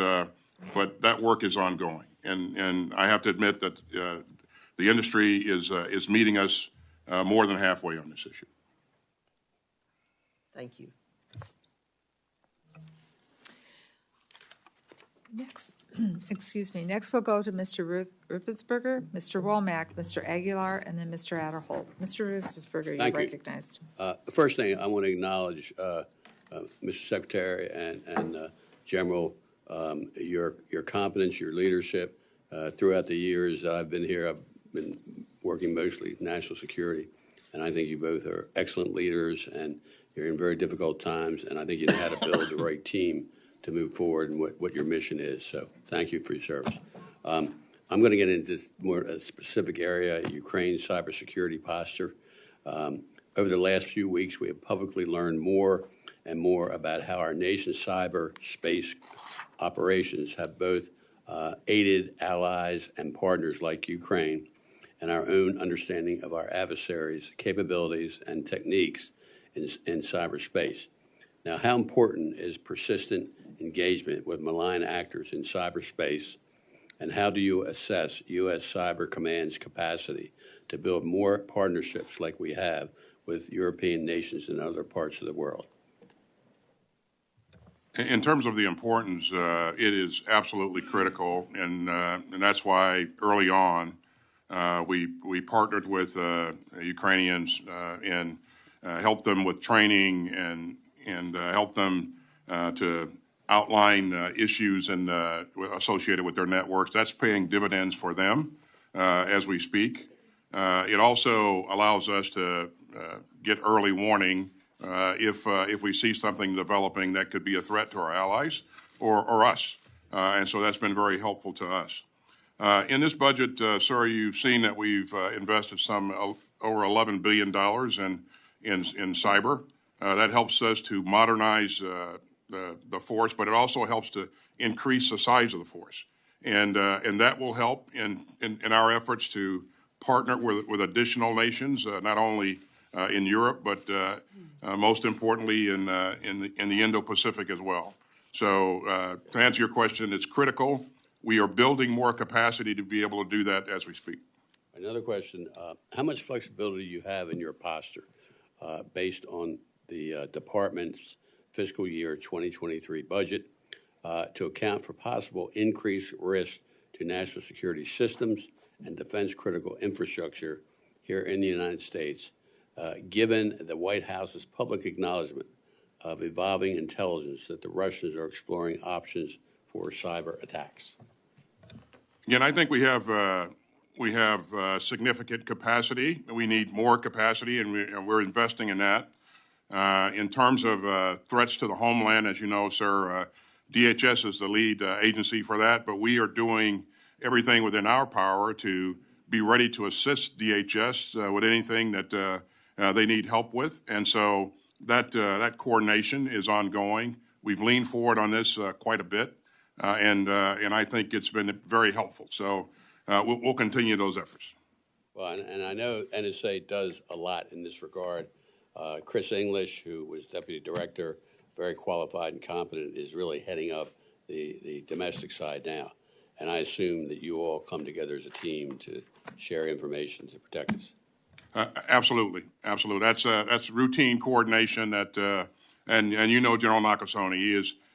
that work is ongoing. And I have to admit that the industry is meeting us more than halfway on this issue. Thank you. Next, Next we'll go to Mr. Ruth Rippensberger, Mr. Womack, Mr. Aguilar, and then Mr. Adderholt. Mr. Rippensberger, you're recognized. The first thing I want to acknowledge, Mr. Secretary and General, your competence, your leadership throughout the years that I've been here. I've been working mostly national security, and I think you both are excellent leaders, and you're in very difficult times, and I think you know how to build the right team to move forward and what your mission is. So thank you for your service. I'm going to get into more a specific area, Ukraine cybersecurity posture. Over the last few weeks, we have publicly learned more and more about how our nation's cyberspace operations have both aided allies and partners like Ukraine, and our own understanding of our adversaries' capabilities and techniques in cyberspace. Now, how important is persistent engagement with malign actors in cyberspace, and how do you assess U.S. Cyber Command's capacity to build more partnerships like we have with European nations and other parts of the world? In terms of the importance, it is absolutely critical, and that's why early on we partnered with Ukrainians and helped them with training and helped them to outline issues and associated with their networks. That's paying dividends for them as we speak. It also allows us to get early warning if we see something developing that could be a threat to our allies or us. And so that's been very helpful to us. In this budget, sir, you've seen that we've invested some over $11 billion in cyber. That helps us to modernize the force, but it also helps to increase the size of the force. And that will help in our efforts to partner with additional nations, not only in Europe, but most importantly in the Indo-Pacific as well. So to answer your question, it's critical. We are building more capacity to be able to do that as we speak. Another question, how much flexibility do you have in your posture based on the department's fiscal year 2023 budget to account for possible increased risk to national security systems and defense critical infrastructure here in the United States, given the White House's public acknowledgement of evolving intelligence that the Russians are exploring options for cyber attacks? Again, I think we have significant capacity. We need more capacity, and we're investing in that. In terms of threats to the homeland, as you know, sir, DHS is the lead agency for that, but we are doing everything within our power to be ready to assist DHS with anything that they need help with. And so that coordination is ongoing. We've leaned forward on this quite a bit, and I think it's been very helpful. So we'll continue those efforts. Well, and I know NSA does a lot in this regard. Chris English, who was deputy director, very qualified and competent, is really heading up the domestic side now. And I assume that you all come together as a team to share information to protect us. Absolutely. That's routine coordination. And you know General Nakasone,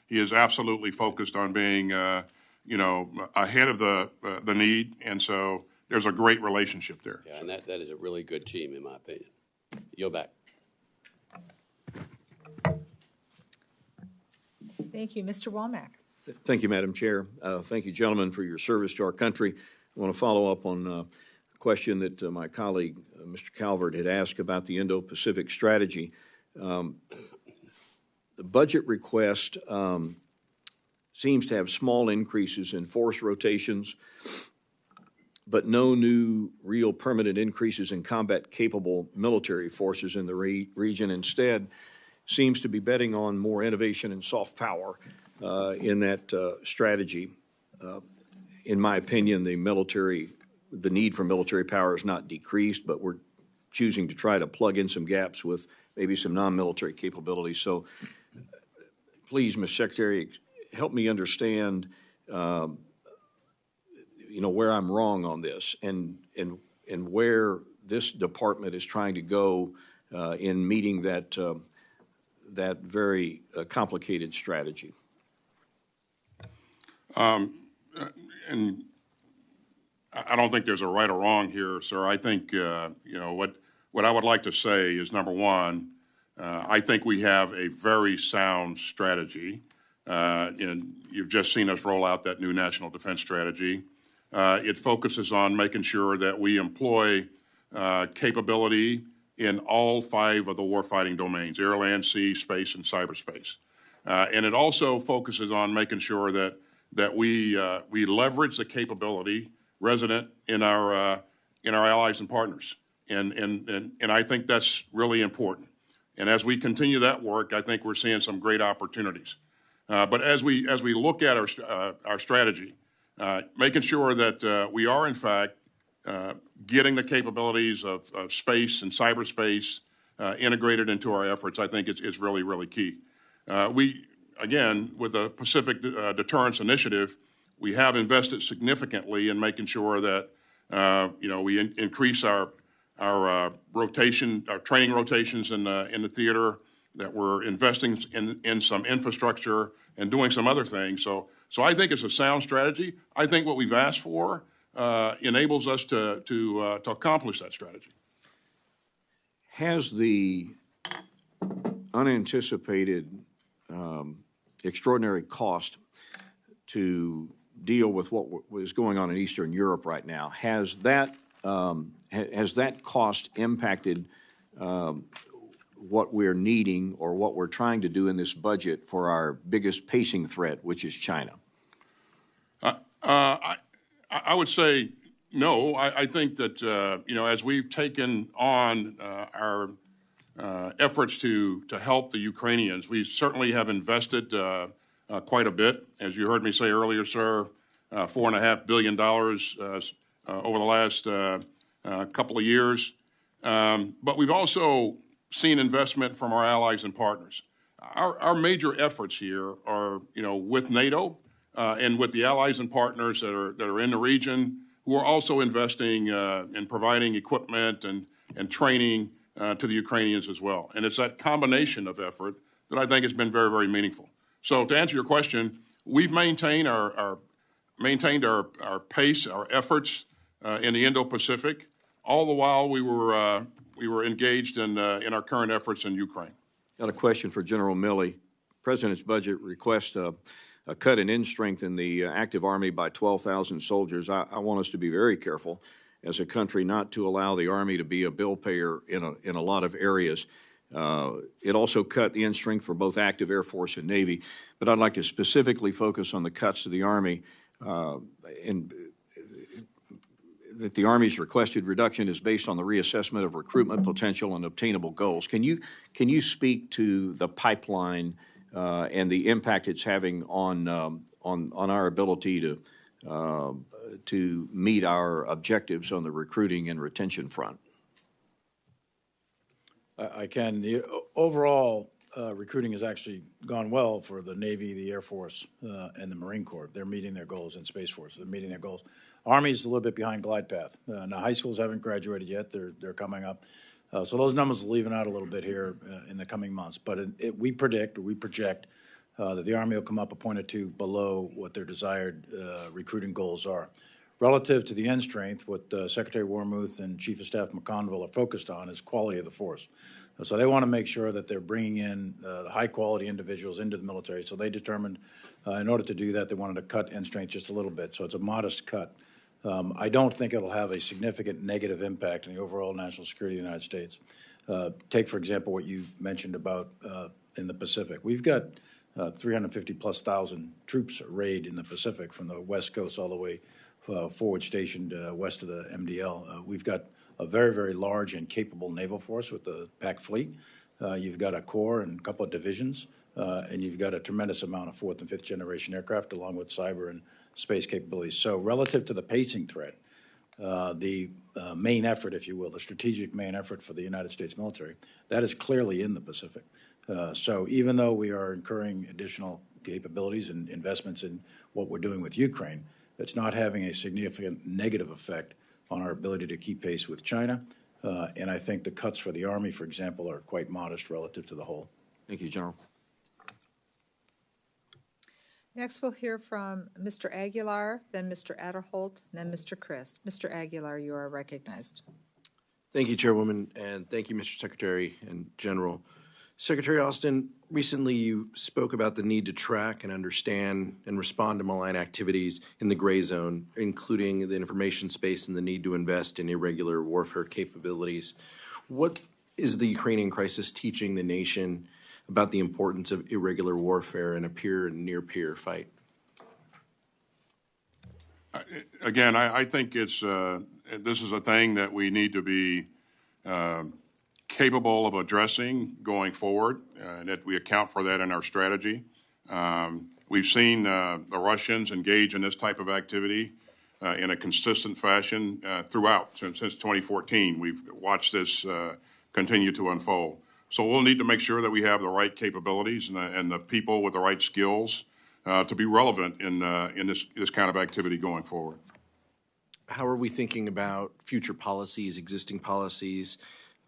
he is absolutely focused on being ahead of the need, and so there's a great relationship there. Yeah, and that is a really good team, in my opinion. Yield back. Thank you. Mr. Womack. Thank you, Madam Chair. Thank you, gentlemen, for your service to our country. I want to follow up on a question that my colleague, Mr. Calvert, had asked about the Indo-Pacific strategy. The budget request seems to have small increases in force rotations, but no new real permanent increases in combat-capable military forces in the region. Instead, seems to be betting on more innovation and soft power in that strategy. In my opinion, the need for military power is not decreased, but we're choosing to try to plug in some gaps with maybe some non-military capabilities. So please, Mr. Secretary, help me understand, where I'm wrong on this and where this department is trying to go in meeting that very complicated strategy. And I don't think there's a right or wrong here, sir. I think what I would like to say is, number one, I think we have a very sound strategy, and you've just seen us roll out that new national defense strategy. It focuses on making sure that we employ capability in all 5 of the warfighting domains: air, land, sea, space, and cyberspace. And it also focuses on making sure that we leverage the capability resident in our allies and partners, and I think that's really important. And as we continue that work, I think we're seeing some great opportunities. But as we look at our strategy, making sure that we are in fact getting the capabilities of space and cyberspace integrated into our efforts, I think it's really, really key. Again, with the Pacific Deterrence Initiative, we have invested significantly in making sure that we increase our training rotations in the theater, that we're investing in some infrastructure and doing some other things. So I think it's a sound strategy. I think what we've asked for enables us to accomplish that strategy. Has the unanticipated extraordinary cost to deal with what is going on in Eastern Europe right now, has that cost impacted what we're needing or what we're trying to do in this budget for our biggest pacing threat, which is China? I would say no. I think that as we've taken on our efforts to help the Ukrainians, we certainly have invested quite a bit. As you heard me say earlier, sir, $4.5 billion over the last couple of years. But we've also seen investment from our allies and partners. Our major efforts here are, with NATO and with the allies and partners that are in the region, who are also investing in providing equipment and training to the Ukrainians as well. And it's that combination of effort that I think has been very, very meaningful. So to answer your question, we've maintained our pace, our efforts in the Indo-Pacific, all the while we were engaged in our current efforts in Ukraine. Got a question for General Milley. President's budget requests a cut in strength in the active Army by 12,000 soldiers. I want us to be very careful as a country not to allow the Army to be a bill payer in a lot of areas. It also cut the strength for both active Air Force and Navy, but I'd like to specifically focus on the cuts to the Army, and that the Army's requested reduction is based on the reassessment of recruitment potential and obtainable goals. Can you speak to the pipeline and the impact it's having on our ability to meet our objectives on the recruiting and retention front? I can. The overall recruiting has actually gone well for the Navy, the Air Force, and the Marine Corps. They're meeting their goals, and Space Force. They're meeting their goals. Army's a little bit behind glide path. Now, high schools haven't graduated yet. They're coming up. So those numbers are leaving out a little bit here in the coming months. But we project that the Army will come up a point or two below what their desired recruiting goals are. Relative to the end strength, what Secretary Wormuth and Chief of Staff McConville are focused on is quality of the force. So they want to make sure that they're bringing in high-quality individuals into the military. So they determined, in order to do that, they wanted to cut end strength just a little bit. So it's a modest cut. I don't think it'll have a significant negative impact on the overall national security of the United States. Take, for example, what you mentioned about in the Pacific. We've got 350-plus thousand troops arrayed in the Pacific from the West Coast all the way forward stationed west of the MDL. We've got a very, very large and capable naval force with the PAC fleet. You've got a corps and a couple of divisions, and you've got a tremendous amount of fourth and fifth generation aircraft along with cyber and space capabilities. So relative to the pacing threat, the main effort, if you will, the strategic main effort for the United States military, that is clearly in the Pacific. So even though we are incurring additional capabilities and investments in what we're doing with Ukraine, it's not having a significant negative effect on our ability to keep pace with China. And I think the cuts for the Army, for example, are quite modest relative to the whole. Thank you, General. Next, we'll hear from Mr. Aguilar, then Mr. Adderholt, then Mr. Christ. Mr. Aguilar, you are recognized. Thank you, Chairwoman, and thank you, Mr. Secretary and General. Secretary Austin, recently you spoke about the need to track and understand and respond to malign activities in the gray zone, including the information space and the need to invest in irregular warfare capabilities. What is the Ukrainian crisis teaching the nation about the importance of irregular warfare in a peer and near-peer fight? Again, I think this is a thing that we need to be capable of addressing going forward, and that we account for that in our strategy. We've seen the Russians engage in this type of activity in a consistent fashion throughout, since 2014. We've watched this continue to unfold. So we'll need to make sure that we have the right capabilities and the people with the right skills to be relevant in this kind of activity going forward. How are we thinking about future policies, existing policies,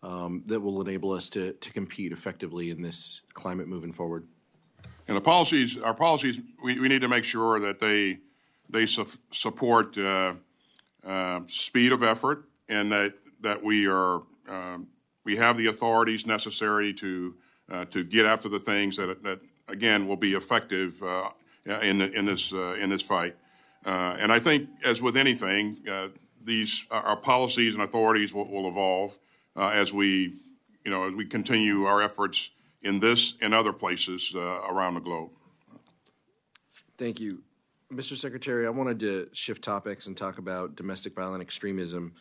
that will enable us to compete effectively in this climate moving forward? And our policies, we need to make sure that they support speed of effort, and that we have the authorities necessary to get after the things that again will be effective in this fight. And I think, as with anything, our policies and authorities will evolve as we continue our efforts in this and other places around the globe. Thank you. Mr. Secretary, I wanted to shift topics and talk about domestic violent extremism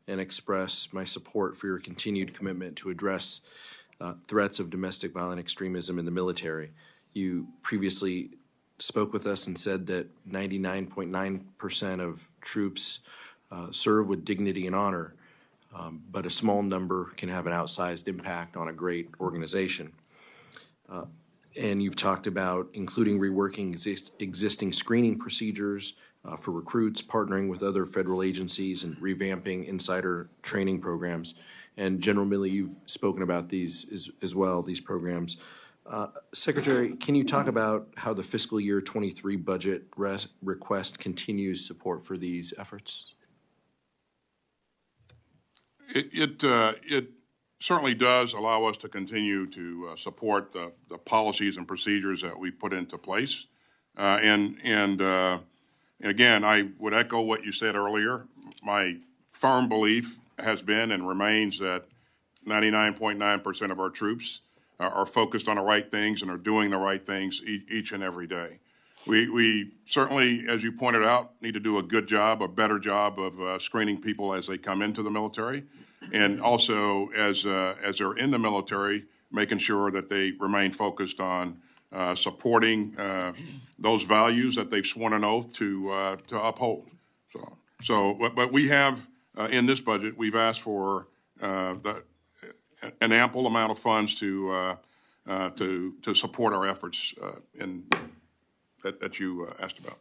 and express my support for your continued commitment to address threats of domestic violent extremism in the military. You previously spoke with us and said that 99.9% of troops serve with dignity and honor. But a small number can have an outsized impact on a great organization. And you've talked about including reworking existing screening procedures for recruits, partnering with other federal agencies, and revamping insider training programs. And General Milley, you've spoken about these as well, these programs. Secretary, can you talk about how the fiscal year 23 budget request continues support for these efforts? It certainly does allow us to continue to support the policies and procedures that we put into place. And again, I would echo what you said earlier. My firm belief has been and remains that 99.9% of our troops are focused on the right things and are doing the right things each and every day. We certainly, as you pointed out, need to do a good job, a better job of screening people as they come into the military, and also as they're in the military, making sure that they remain focused on supporting those values that they've sworn an oath to uphold. But we have in this budget, we've asked for an ample amount of funds to to support our efforts that you asked about.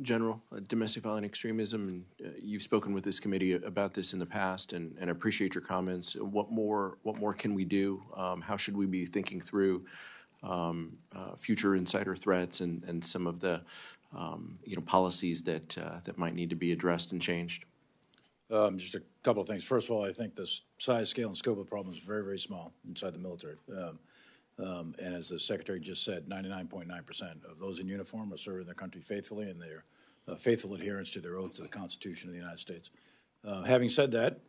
General, domestic violent extremism, and you've spoken with this committee about this in the past, and I appreciate your comments. What more can we do? How should we be thinking through future insider threats and some of the policies that might need to be addressed and changed? Just a couple of things. First of all, I think the size, scale, and scope of the problem is very, very small inside the military. And as the Secretary just said, 99.9% of those in uniform are serving their country faithfully, and they're faithful adherence to their oath to the Constitution of the United States. Having said that,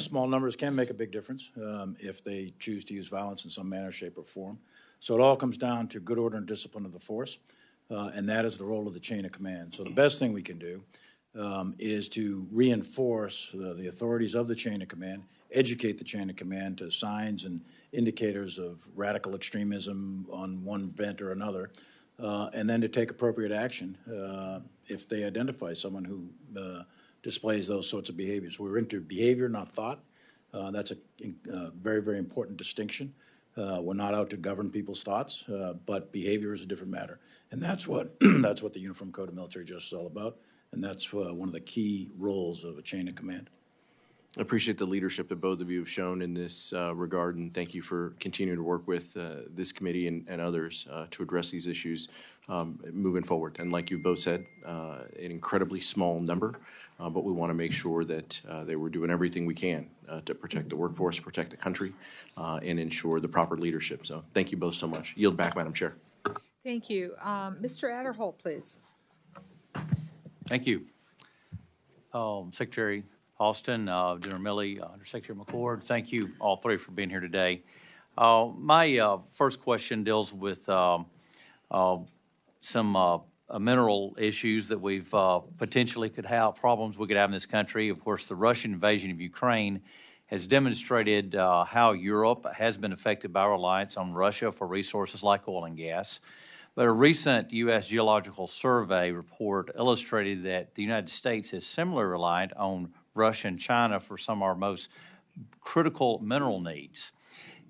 small numbers can make a big difference if they choose to use violence in some manner, shape, or form. So it all comes down to good order and discipline of the force, and that is the role of the chain of command. So the best thing we can do is to reinforce the authorities of the chain of command, educate the chain of command to signs and indicators of radical extremism on one bent or another, and then to take appropriate action if they identify someone who displays those sorts of behaviors. We're into behavior, not thought. That's a very, very important distinction. We're not out to govern people's thoughts, but behavior is a different matter. And that's what that's what the Uniform Code of Military Justice is all about, and that's one of the key roles of a chain of command. I appreciate the leadership that both of you have shown in this regard, and thank you for continuing to work with this committee and others to address these issues moving forward. And like you both said, an incredibly small number, but we want to make sure that they were doing everything we can to protect the workforce, protect the country, and ensure the proper leadership. So thank you both so much. Yield back, Madam Chair. Thank you. Mr. Adderholt, please. Thank you. Secretary Austin, General Milley, Undersecretary McCord, thank you all three for being here today. My first question deals with some mineral issues that we've potentially could have, problems we could have in this country. Of course, the Russian invasion of Ukraine has demonstrated how Europe has been affected by reliance on Russia for resources like oil and gas. But a recent U.S. Geological Survey report illustrated that the United States is similarly reliant on Russia and China for some of our most critical mineral needs.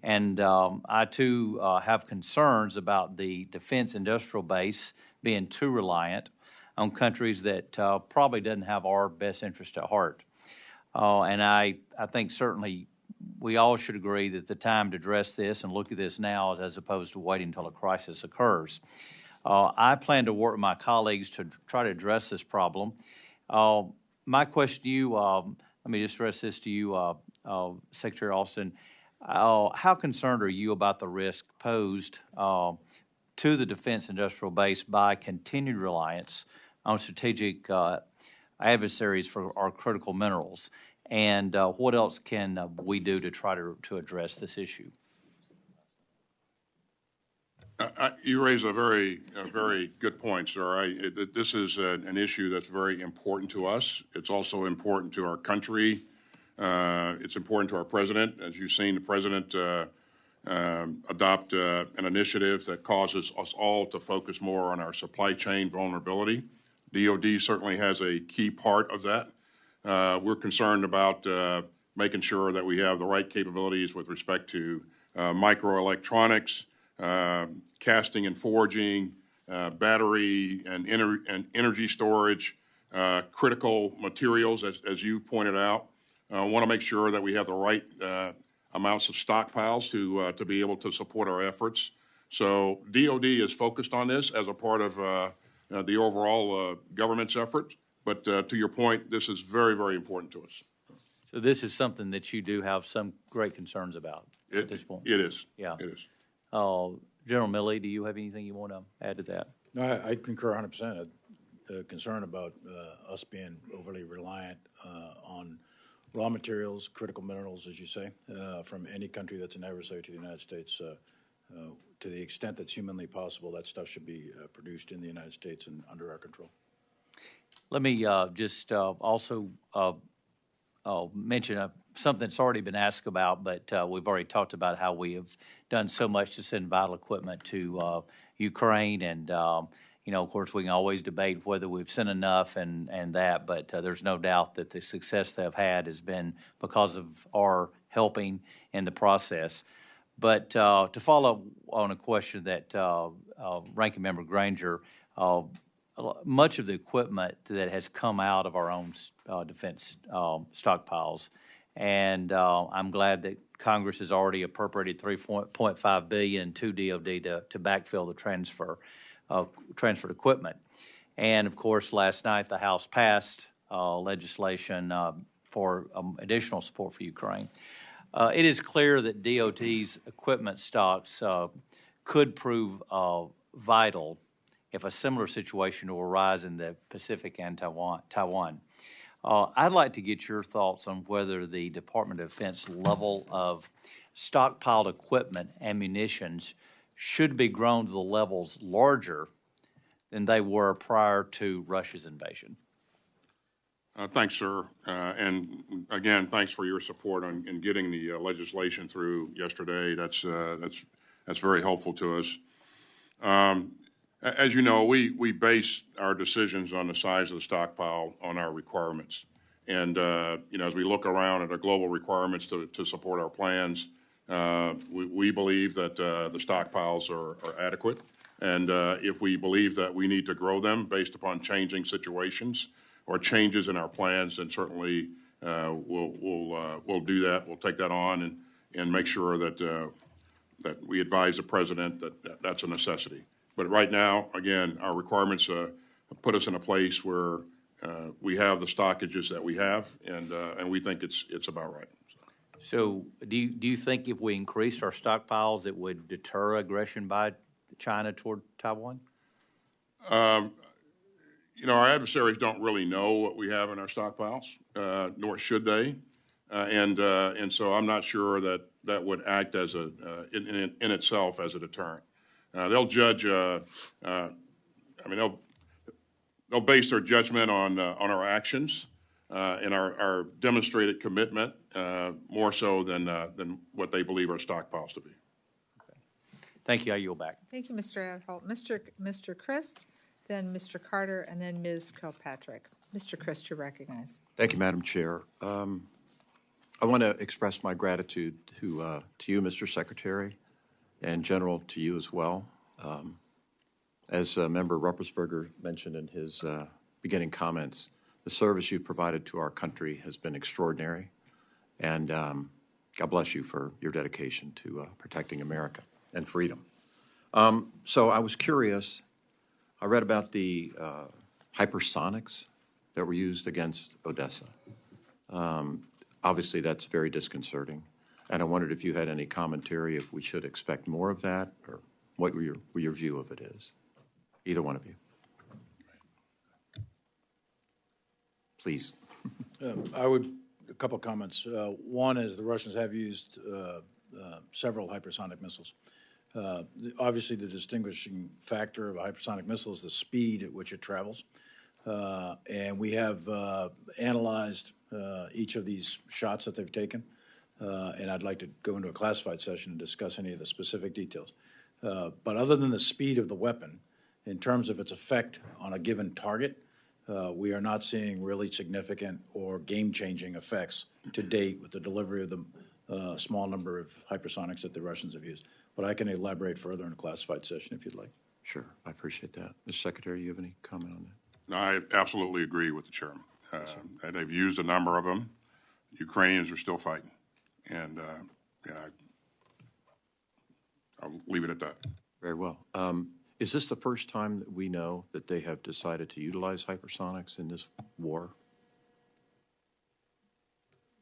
And I, too, have concerns about the defense industrial base being too reliant on countries that probably doesn't have our best interest at heart. And I think certainly we all should agree that the time to address this and look at this now is as opposed to waiting until a crisis occurs. I plan to work with my colleagues to try to address this problem. My question to you, let me just address this to you, Secretary Austin. How concerned are you about the risk posed to the defense industrial base by continued reliance on strategic adversaries for our critical minerals? And what else can we do to try to address this issue? You raise a very good point, sir. This is an issue that's very important to us. It's also important to our country. It's important to our president. As you've seen, the president adopt an initiative that causes us all to focus more on our supply chain vulnerability. DOD certainly has a key part of that. We're concerned about making sure that we have the right capabilities with respect to microelectronics, casting and forging, battery and energy storage, critical materials, as you pointed out. Want to make sure that we have the right amounts of stockpiles to be able to support our efforts. So DOD is focused on this as a part of the overall government's effort. But to your point, this is very, very important to us. So this is something that you do have some great concerns about at this point? It is. Yeah. It is. General Milley, do you have anything you want to add to that? No, I concur 100%. Concern about us being overly reliant on raw materials, critical minerals, as you say, from any country that's an adversary to the United States. To the extent that's humanly possible, that stuff should be produced in the United States and under our control. Let me just also mention something that's already been asked about, but we've already talked about how we have done so much to send vital equipment to Ukraine. And, of course, we can always debate whether we've sent enough and that, but there's no doubt that the success they've had has been because of our helping in the process. But to follow up on a question that Ranking Member Granger, much of the equipment that has come out of our own defense stockpiles, and I'm glad that Congress has already appropriated $3.5 billion to DoD to backfill the transferred equipment. And of course, last night the House passed legislation for additional support for Ukraine. It is clear that DOT's equipment stocks could prove vital if a similar situation will arise in the Pacific and Taiwan. I'd like to get your thoughts on whether the Department of Defense level of stockpiled equipment and munitions should be grown to the levels larger than they were prior to Russia's invasion. Thanks, sir. And again, thanks for your support in getting the legislation through yesterday. That's very helpful to us. As you know, we base our decisions on the size of the stockpile on our requirements. And, as we look around at our global requirements to support our plans, we believe that the stockpiles are adequate. And if we believe that we need to grow them based upon changing situations or changes in our plans, then certainly we'll do that. We'll take that on and make sure that we advise the president that that's a necessity. But right now, again, our requirements put us in a place where we have the stockages that we have, and we think it's about right. So do you think if we increased our stockpiles, it would deter aggression by China toward Taiwan? Our adversaries don't really know what we have in our stockpiles, nor should they, and so I'm not sure that would act as in itself as a deterrent. They'll judge. They'll base their judgment on our actions and our demonstrated commitment more so than what they believe our stockpiles to be. Okay. Thank you. I yield back. Thank you, Mr. Adholt. Mr. Christ, then Mr. Carter, and then Ms. Kilpatrick. Mr. Christ, you're recognized. Thank you, Madam Chair. I want to express my gratitude to you, Mr. Secretary, and General, to you as well. As Member Rippensberger mentioned in his beginning comments, the service you provided to our country has been extraordinary, and God bless you for your dedication to protecting America and freedom. So I was curious. I read about the hypersonics that were used against Odessa. Obviously, that's very disconcerting, and I wondered if you had any commentary if we should expect more of that, or what your view of it is. Either one of you. Please. A couple of comments. One is the Russians have used several hypersonic missiles. Obviously, the distinguishing factor of a hypersonic missile is the speed at which it travels. And we have analyzed each of these shots that they've taken. And I'd like to go into a classified session and discuss any of the specific details. But other than the speed of the weapon, in terms of its effect on a given target, we are not seeing really significant or game-changing effects to date with the delivery of the small number of hypersonics that the Russians have used. But I can elaborate further in a classified session if you'd like. Sure, I appreciate that. Mr. Secretary, you have any comment on that? No, I absolutely agree with the chairman. They've used a number of them. Ukrainians are still fighting, and I'll leave it at that. Very well. Is this the first time that we know that they have decided to utilize hypersonics in this war?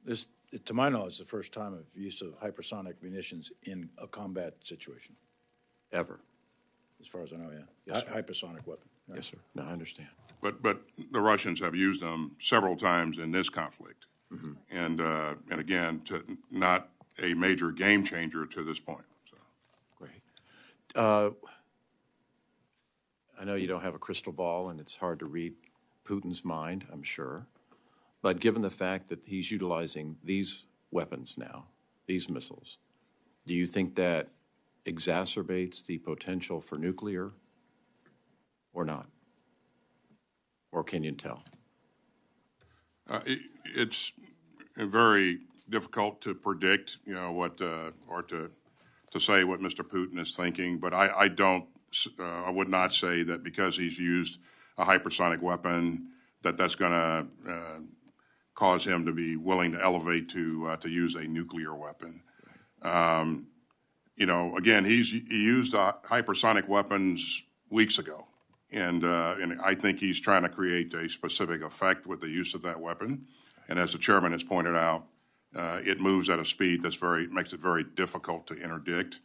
This, to my knowledge, is the first time of use of hypersonic munitions in a combat situation. Ever? As far as I know, yeah. Yes, Hypersonic weapon. Right. Yes, sir. No, I understand. But the Russians have used them several times in this conflict, and again, not a major game changer to this point. So. Great. I know you don't have a crystal ball, and it's hard to read Putin's mind, I'm sure. But given the fact that he's utilizing these weapons now, these missiles, do you think that exacerbates the potential for nuclear or not? Or can you tell? It's very difficult to predict, what or to say what Mr. Putin is thinking, but I would not say that because he's used a hypersonic weapon that's going to cause him to be willing to elevate to use a nuclear weapon. You know, again, he used hypersonic weapons weeks ago, and I think he's trying to create a specific effect with the use of that weapon. And as the chairman has pointed out, it moves at a speed makes it very difficult to interdict.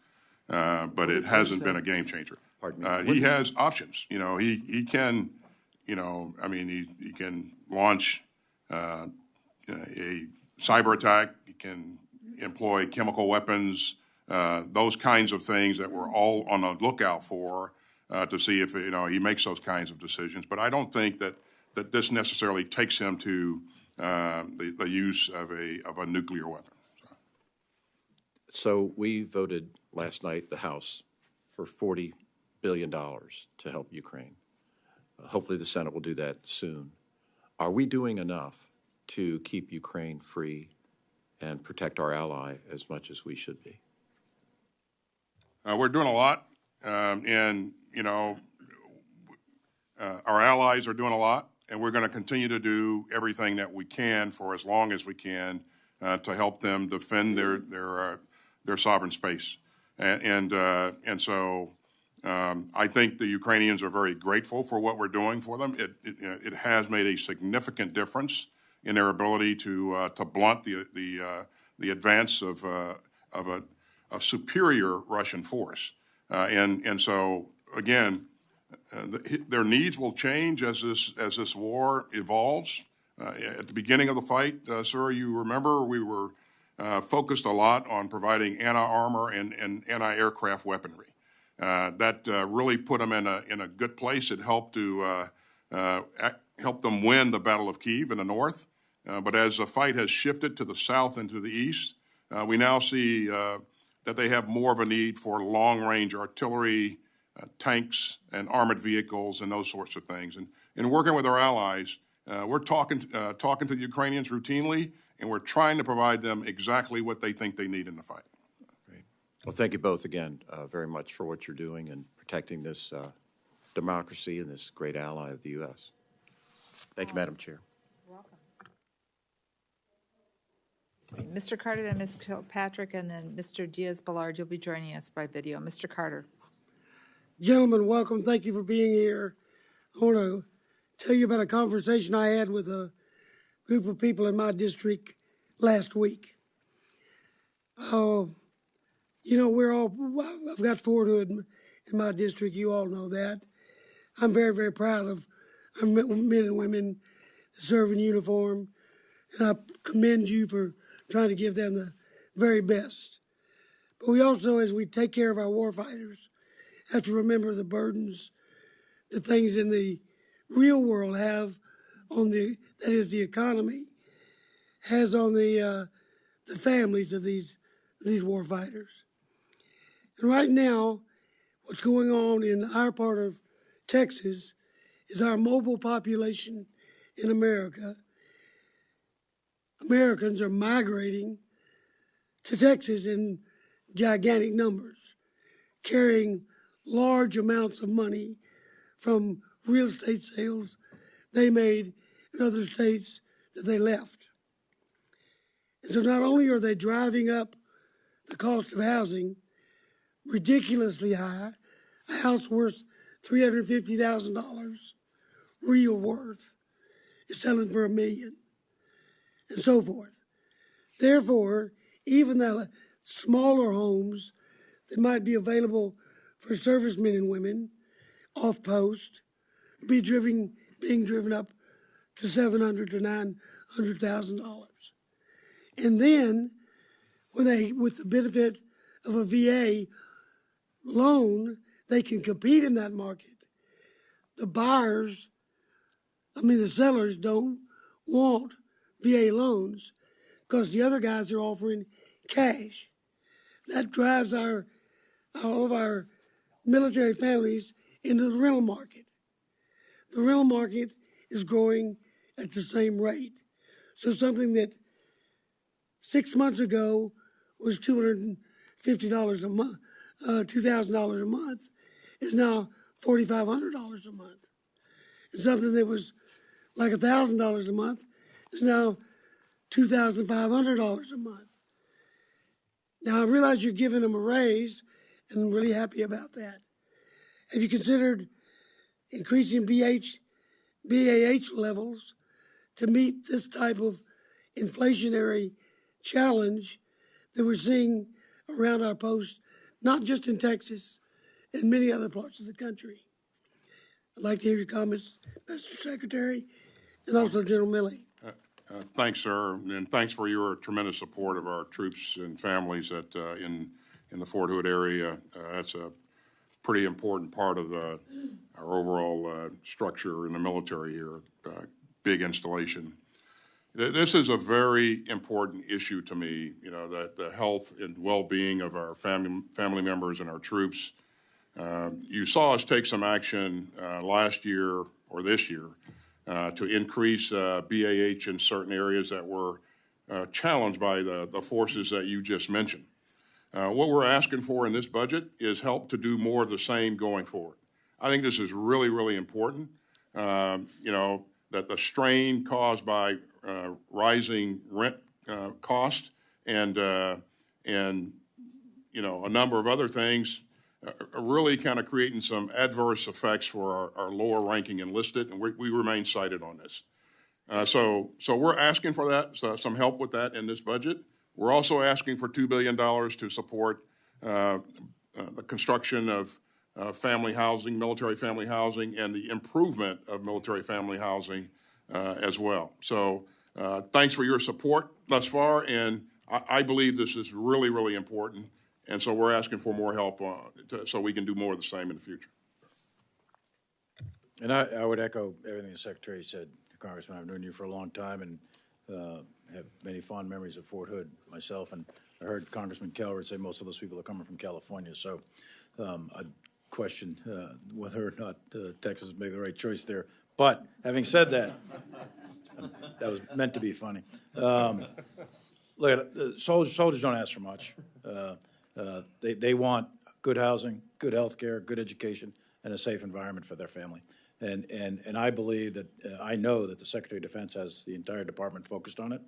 But it hasn't been a game changer. Pardon me. He has options. You know, he can, you know, I mean, he can launch a cyber attack. He can employ chemical weapons, those kinds of things that we're all on the lookout for to see if, you know, he makes those kinds of decisions. But I don't think that this necessarily takes him to the use of a nuclear weapon. So we voted last night, the House, for $40 billion to help Ukraine. Hopefully the Senate will do that soon. Are we doing enough to keep Ukraine free and protect our ally as much as we should be? We're doing a lot, and, you know, our allies are doing a lot, and we're going to continue to do everything that we can for as long as we can to help them defend their sovereign space. And so I think the Ukrainians are very grateful for what we're doing for them. It has made a significant difference in their ability to blunt the advance of a superior Russian force. And so again, their needs will change as this war evolves. At the beginning of the fight, sir, you remember we were focused a lot on providing anti-armor and anti-aircraft weaponry. That really put them in a good place. It helped to help them win the Battle of Kyiv in the north. But as the fight has shifted to the south and to the east, we now see that they have more of a need for long-range artillery, tanks, and armored vehicles, and those sorts of things. And in working with our allies, we're talking to the Ukrainians routinely, and we're trying to provide them exactly what they think they need in the fight. Great. Well, thank you both again very much for what you're doing and protecting this democracy and this great ally of the U.S. Thank you, Madam Chair. Mr. Carter, then Ms. Kilpatrick, and then Mr. Diaz-Balart. You'll be joining us by video. Mr. Carter. Gentlemen, welcome. Thank you for being here. I want to tell you about a conversation I had with a group of people in my district last week. You know, I've got Fort Hood in my district. You all know that. I'm very, very proud of our men and women that serve in uniform, and I commend you for trying to give them the very best. But we also, as we take care of our warfighters, have to remember the burdens that things in the real world have on that is the economy, has on the families of these warfighters. And right now, what's going on in our part of Texas is our mobile population in America. Americans are migrating to Texas in gigantic numbers, carrying large amounts of money from real estate sales they made in other states that they left. And so not only are they driving up the cost of housing ridiculously high, a house worth $350,000 real worth is selling for $1 million, and so forth. Therefore, even the smaller homes that might be available for servicemen and women off post being driven up to $700,000 to $900,000. And then, with the benefit of a VA loan, they can compete in that market. The sellers don't want VA loans because the other guys are offering cash. That drives all of our military families into the rental market. The rental market is growing at the same rate. So something that 6 months ago was $250,000 $50 a month, $2,000 a month, is now $4,500 a month. And something that was like $1,000 a month is now $2,500 a month. Now, I realize you're giving them a raise, and I'm really happy about that. Have you considered increasing BAH levels to meet this type of inflationary challenge that we're seeing around our posts, not just in Texas, in many other parts of the country? I'd like to hear your comments, Mr. Secretary, and also General Milley. Thanks, sir, and thanks for your tremendous support of our troops and families in the Fort Hood area. That's a pretty important part of our overall structure in the military here. Big installation. This is a very important issue to me. You know, the health and well-being of our family members and our troops. You saw us take some action last year or this year to increase BAH in certain areas that were challenged by the forces that you just mentioned. What we're asking for in this budget is help to do more of the same going forward. I think this is really, really important. You know, that the strain caused by rising rent cost and you know, a number of other things are really kind of creating some adverse effects for our lower ranking enlisted, and we remain cited on this. So we're asking for that, some help with that in this budget. We're also asking for $2 billion to support the construction of family housing, military family housing, and the improvement of military family housing as well. So thanks for your support thus far, and I believe this is really, really important. And so we're asking for more help so we can do more of the same in the future. And I would echo everything the Secretary said, Congressman. I've known you for a long time and have many fond memories of Fort Hood myself. And I heard Congressman Calvert say most of those people are coming from California. So I'd question whether or not Texas made the right choice there. But having said that, that was meant to be funny. Look, soldiers don't ask for much. They want good housing, good health care, good education, and a safe environment for their family. And I believe that, I know that the Secretary of Defense has the entire department focused on it.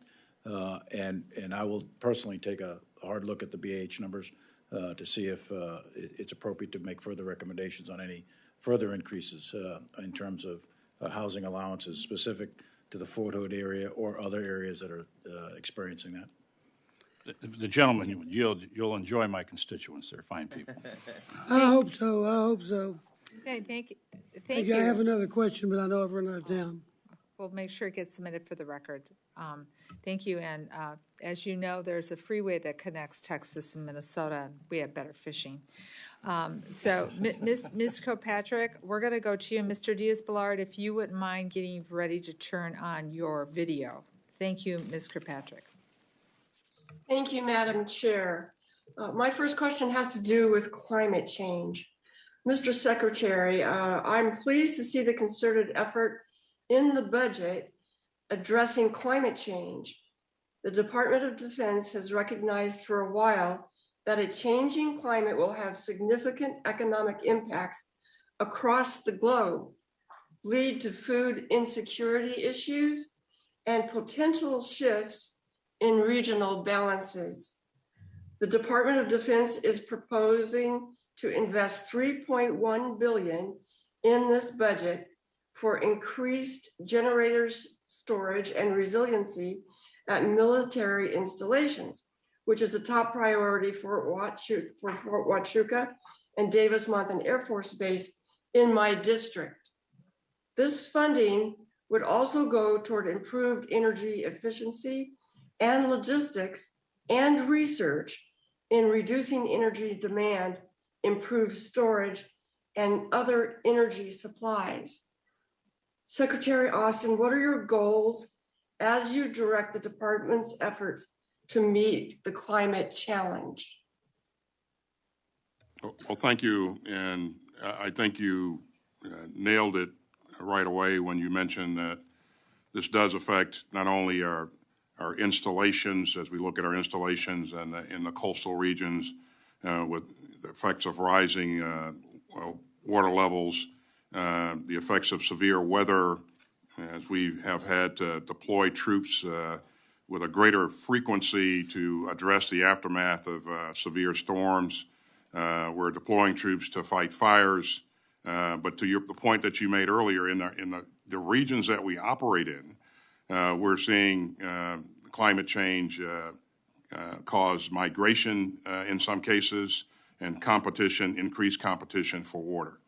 And I will personally take a hard look at the BAH numbers to see if it's appropriate to make further recommendations on any further increases in terms of housing allowances specific to the Fort Hood area or other areas that are experiencing that. The gentleman, you'll enjoy my constituents. They're fine people. I hope so. I hope so. Okay, thank you. I have another question, but I know I've run out of time. We'll make sure it gets submitted for the record. Thank you. And as you know, there's a freeway that connects Texas and Minnesota, and we have better fishing. So, Ms. Kirkpatrick, we're going to go to you. Mr. Diaz-Balart, if you wouldn't mind getting ready to turn on your video. Thank you, Ms. Kirkpatrick. Thank you, Madam Chair. My first question has to do with climate change. Mr. Secretary, I'm pleased to see the concerted effort in the budget addressing climate change. The Department of Defense has recognized for a while that a changing climate will have significant economic impacts across the globe, lead to food insecurity issues, and potential shifts in regional balances. The Department of Defense is proposing to invest $3.1 billion in this budget for increased generators, storage, and resiliency at military installations, which is a top priority for Fort Huachuca and Davis-Monthan Air Force Base in my district. This funding would also go toward improved energy efficiency and logistics and research in reducing energy demand, improved storage, and other energy supplies. Secretary Austin, what are your goals as you direct the department's efforts to meet the climate challenge? Well, thank you. And I think you nailed it right away when you mentioned that this does affect not only our installations, as we look at our installations and in the coastal regions, with the effects of rising water levels, the effects of severe weather, as we have had to deploy troops with a greater frequency to address the aftermath of severe storms. We're deploying troops to fight fires. But to the point that you made earlier, in the regions that we operate in, we're seeing climate change cause migration in some cases, and increased competition for water.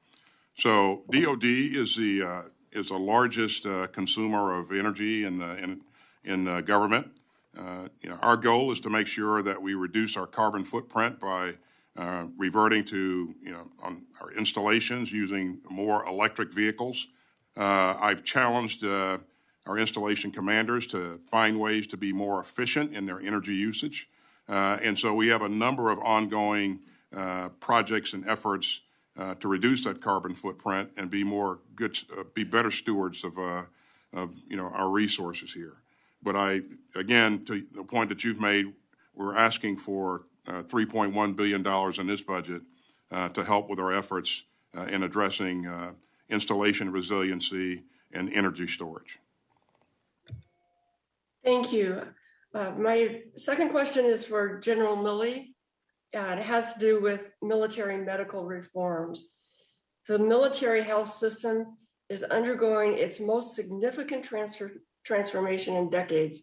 So DoD is the largest consumer of energy in government. Our goal is to make sure that we reduce our carbon footprint by reverting to on our installations using more electric vehicles. I've challenged our installation commanders to find ways to be more efficient in their energy usage. And so we have a number of ongoing projects and efforts to reduce that carbon footprint and be better stewards of our resources here. But again, to the point that you've made, we're asking for $3.1 billion in this budget to help with our efforts in addressing installation resiliency and energy storage. Thank you. My second question is for General Milley. It has to do with military medical reforms. The military health system is undergoing its most significant transformation in decades.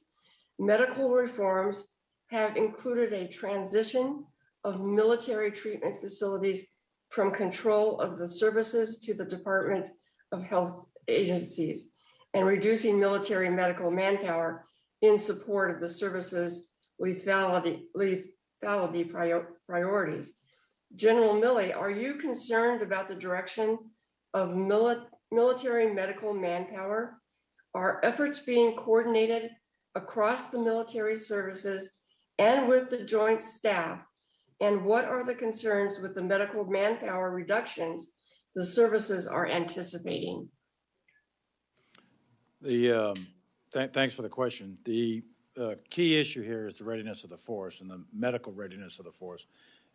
Medical reforms have included a transition of military treatment facilities from control of the services to the Department of Health agencies, and reducing military medical manpower in support of the services lethality priorities. General Milley, are you concerned about the direction of military medical manpower? Are efforts being coordinated across the military services and with the joint staff? And what are the concerns with the medical manpower reductions the services are anticipating? Thanks for the question. The key issue here is the readiness of the force and the medical readiness of the force.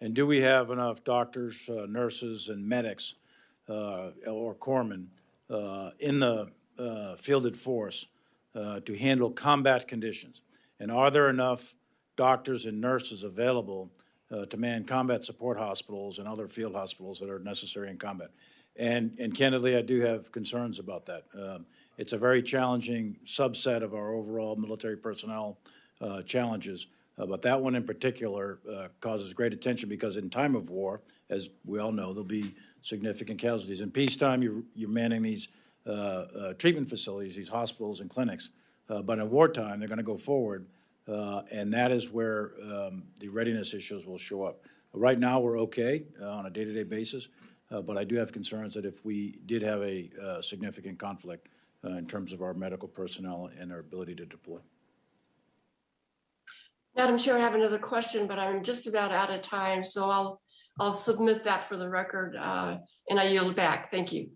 And do we have enough doctors, nurses, and medics or corpsmen in the fielded force to handle combat conditions? And are there enough doctors and nurses available to man combat support hospitals and other field hospitals that are necessary in combat? And candidly, I do have concerns about that. It's a very challenging subset of our overall military personnel challenges, but that one in particular causes great attention because in time of war, as we all know, there'll be significant casualties. In peacetime, you're manning these treatment facilities, these hospitals and clinics, but in wartime, they're going to go forward, and that is where the readiness issues will show up. Right now, we're okay on a day-to-day basis, but I do have concerns that if we did have a significant conflict in terms of our medical personnel and our ability to deploy. Madam Chair, I have another question, but I'm just about out of time, so I'll submit that for the record, and I yield back. Thank you.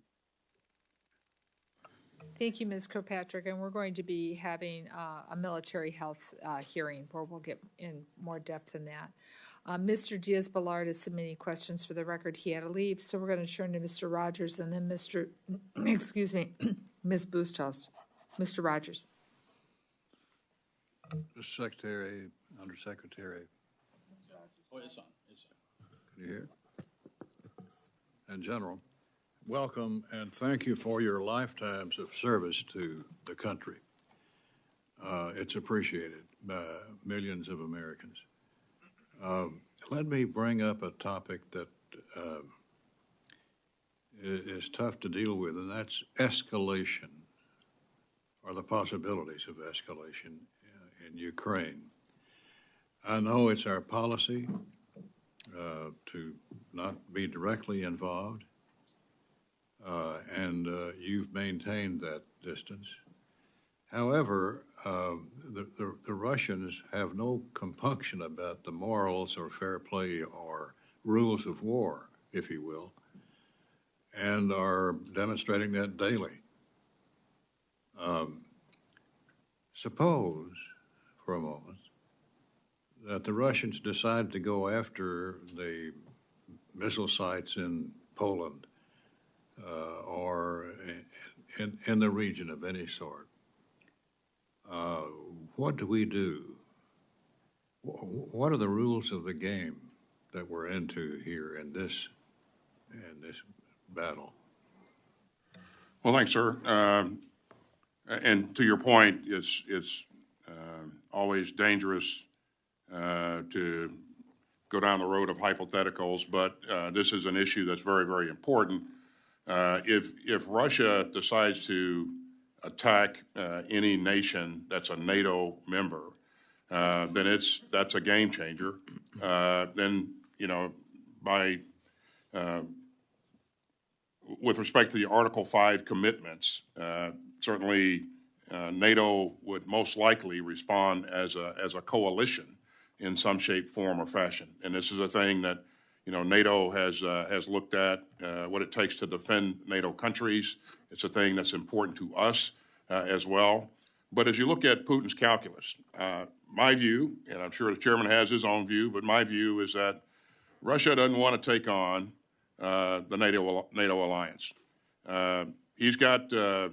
Thank you, Ms. Kirkpatrick, and we're going to be having a military health hearing where we'll get in more depth than that. Mr. Diaz-Balart is submitting questions for the record. He had to leave, so we're going to turn to Mr. Rogers and then Ms. Bustos. Mr. Rogers. Mr. Secretary, Undersecretary. Mr. Rogers. Oh, it's on. It's on. Can you hear? And General, welcome and thank you for your lifetimes of service to the country. It's appreciated by millions of Americans. Let me bring up a topic that is tough to deal with, and that's escalation, or the possibilities of escalation in Ukraine. I know it's our policy to not be directly involved, and you've maintained that distance. However, the Russians have no compunction about the morals or fair play or rules of war, if you will, and are demonstrating that daily. Suppose, for a moment, that the Russians decided to go after the missile sites in Poland or in the region of any sort, what do we do? What are the rules of the game that we're into here in this battle? Well, thanks, sir. And to your point, it's always dangerous to go down the road of hypotheticals, but this is an issue that's very, very important. If Russia decides to attack any nation that's a NATO member, then that's a game changer. Then, with respect to the Article 5 commitments, certainly NATO would most likely respond as a coalition in some shape, form, or fashion. And this is a thing that NATO has looked at what it takes to defend NATO countries. It's a thing that's important to us as well. But as you look at Putin's calculus, my view, and I'm sure the chairman has his own view, but my view is that Russia doesn't want to take on the NATO alliance. He's got a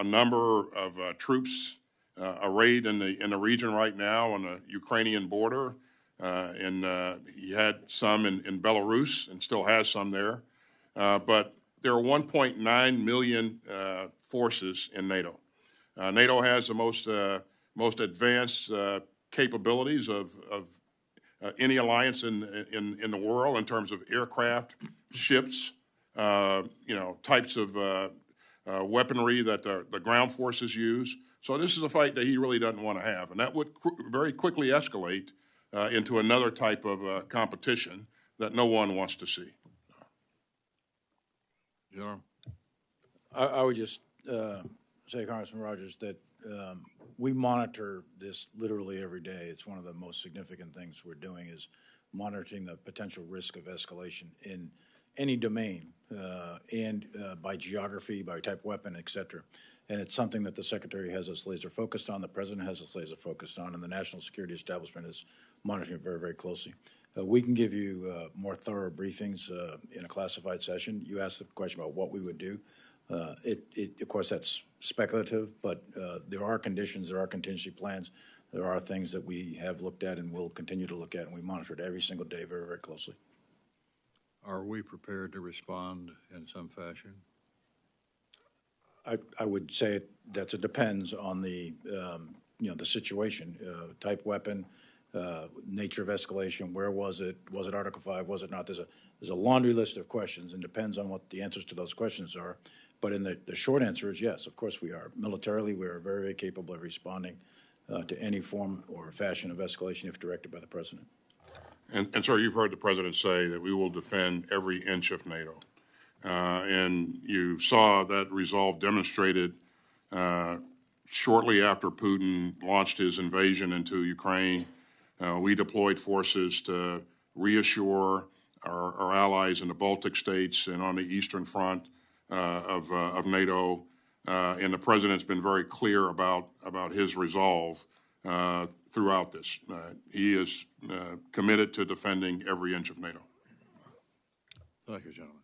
number of troops arrayed in the region right now on the Ukrainian border, and he had some in Belarus and still has some there. But there are 1.9 million forces in NATO. NATO has the most advanced capabilities of any alliance in the world in terms of aircraft, ships, types of weaponry that the ground forces use. So this is a fight that he really doesn't want to have, and that would very quickly escalate into another type of competition that no one wants to see. Yeah. I would just say, Congressman Rogers, that we monitor this literally every day. It's one of the most significant things we're doing is monitoring the potential risk of escalation in any domain and by geography, by type weapon, et cetera. And it's something that the Secretary has us laser focused on, the President has us laser focused on, and the National Security Establishment is monitoring it very, very closely. We can give you more thorough briefings in a classified session. You asked the question about what we would do. Of course, that's speculative, but there are conditions, there are contingency plans, there are things that we have looked at and will continue to look at, and we monitor it every single day very, very closely. Are we prepared to respond in some fashion? I would say that it depends on the the situation, type weapon, nature of escalation, where was it Article 5, was it not? There's a laundry list of questions, and depends on what the answers to those questions are. But in the short answer is yes, of course we are. Militarily, we are very, very capable of responding to any form or fashion of escalation if directed by the President. And sir, you've heard the President say that we will defend every inch of NATO. And you saw that resolve demonstrated shortly after Putin launched his invasion into Ukraine. We deployed forces to reassure our allies in the Baltic states and on the Eastern Front of NATO. And the President's been very clear about his resolve throughout this. He is committed to defending every inch of NATO. Thank you, gentlemen.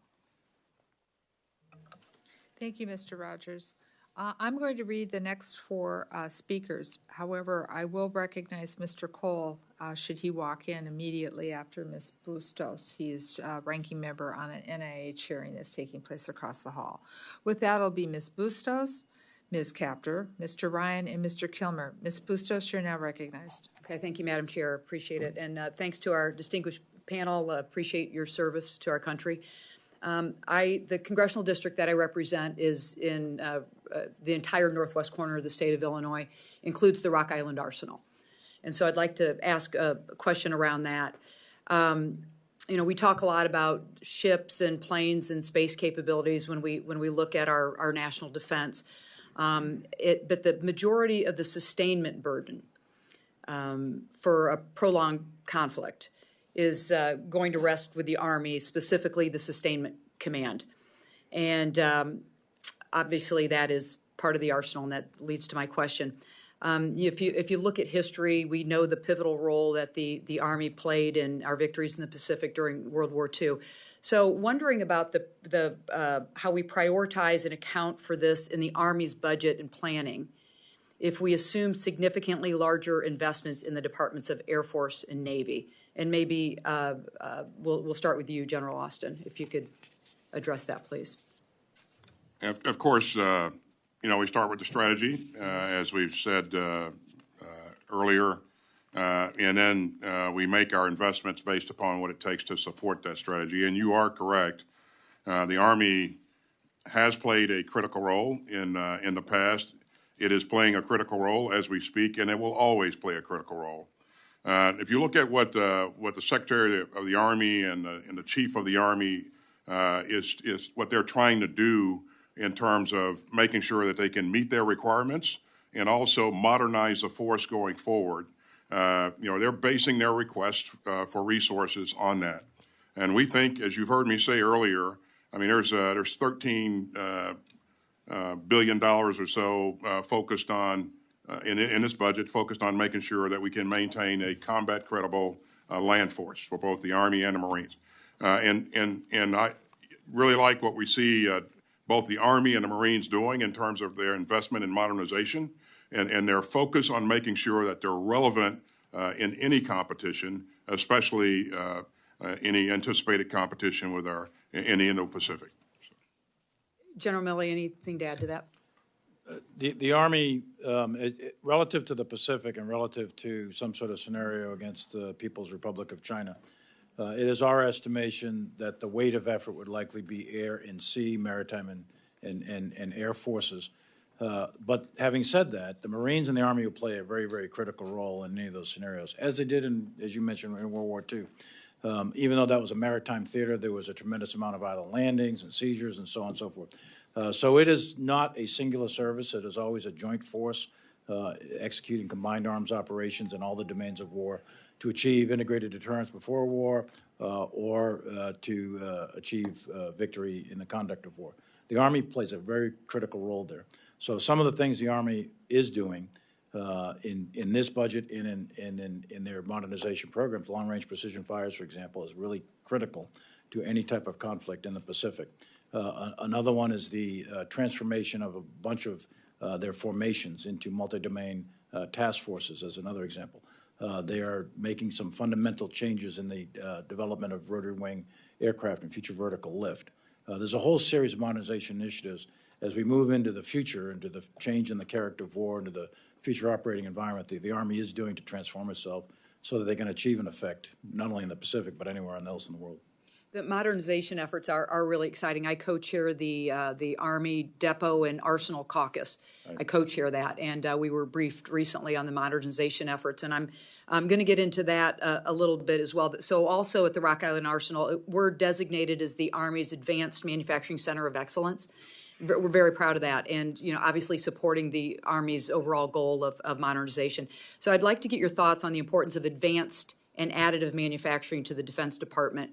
Thank you, Mr. Rogers. I'm going to read the next four speakers. However, I will recognize Mr. Cole should he walk in immediately after Ms. Bustos. He is ranking member on an NIH hearing that's taking place across the hall. With that, it'll be Ms. Bustos, Ms. Capter, Mr. Ryan, and Mr. Kilmer. Ms. Bustos, you're now recognized. Okay, thank you, Madam Chair. Appreciate it. And thanks to our distinguished panel. Appreciate your service to our country. The congressional district that I represent is in the entire northwest corner of the state of Illinois, includes the Rock Island Arsenal. And so I'd like to ask a question around that. We talk a lot about ships and planes and space capabilities when we look at our national defense. But the majority of the sustainment burden for a prolonged conflict is going to rest with the Army, specifically the Sustainment Command. And obviously that is part of the arsenal, and that leads to my question. If you look at history, we know the pivotal role that the Army played in our victories in the Pacific during World War II. So wondering about how we prioritize and account for this in the Army's budget and planning if we assume significantly larger investments in the Departments of Air Force and Navy. And maybe we'll start with you, General Austin, if you could address that, please. Of course, we start with the strategy, as we've said earlier, and then we make our investments based upon what it takes to support that strategy. And you are correct. The Army has played a critical role in the past. It is playing a critical role as we speak, and it will always play a critical role. If you look at what the Secretary of the Army and the Chief of the Army is what they're trying to do in terms of making sure that they can meet their requirements and also modernize the force going forward. They're basing their request for resources on that. And we think, as you've heard me say earlier, I mean, there's $13 billion or so focused on, in this budget, focused on making sure that we can maintain a combat credible land force for both the Army and the Marines. And I really like what we see both the Army and the Marines doing in terms of their investment in modernization and their focus on making sure that they're relevant in any competition, especially any anticipated competition with in the Indo-Pacific. General Milley, anything to add to that? The Army, relative to the Pacific and relative to some sort of scenario against the People's Republic of China, it is our estimation that the weight of effort would likely be air and sea, maritime, and air forces. But having said that, the Marines and the Army will play a very, very critical role in any of those scenarios, as they did, as you mentioned, in World War II. Even though that was a maritime theater, there was a tremendous amount of island landings and seizures and so on and so forth. So it is not a singular service. It is always a joint force executing combined arms operations in all the domains of war to achieve integrated deterrence before war or to achieve victory in the conduct of war. The Army plays a very critical role there. So some of the things the Army is doing in this budget and in their modernization programs, long-range precision fires, for example, is really critical to any type of conflict in the Pacific. Another one is the transformation of a bunch of their formations into multi-domain task forces, as another example. They are making some fundamental changes in the development of rotary wing aircraft and future vertical lift. There's a whole series of modernization initiatives as we move into the future, into the change in the character of war, into the future operating environment that the Army is doing to transform itself so that they can achieve an effect, not only in the Pacific, but anywhere else in the world. The modernization efforts are really exciting. I co-chair the Army Depot and Arsenal Caucus. Right. I co-chair that, and we were briefed recently on the modernization efforts, and I'm going to get into that a little bit as well. So also at the Rock Island Arsenal, we're designated as the Army's Advanced Manufacturing Center of Excellence. We're very proud of that, and obviously supporting the Army's overall goal of modernization. So I'd like to get your thoughts on the importance of advanced and additive manufacturing to the Defense Department.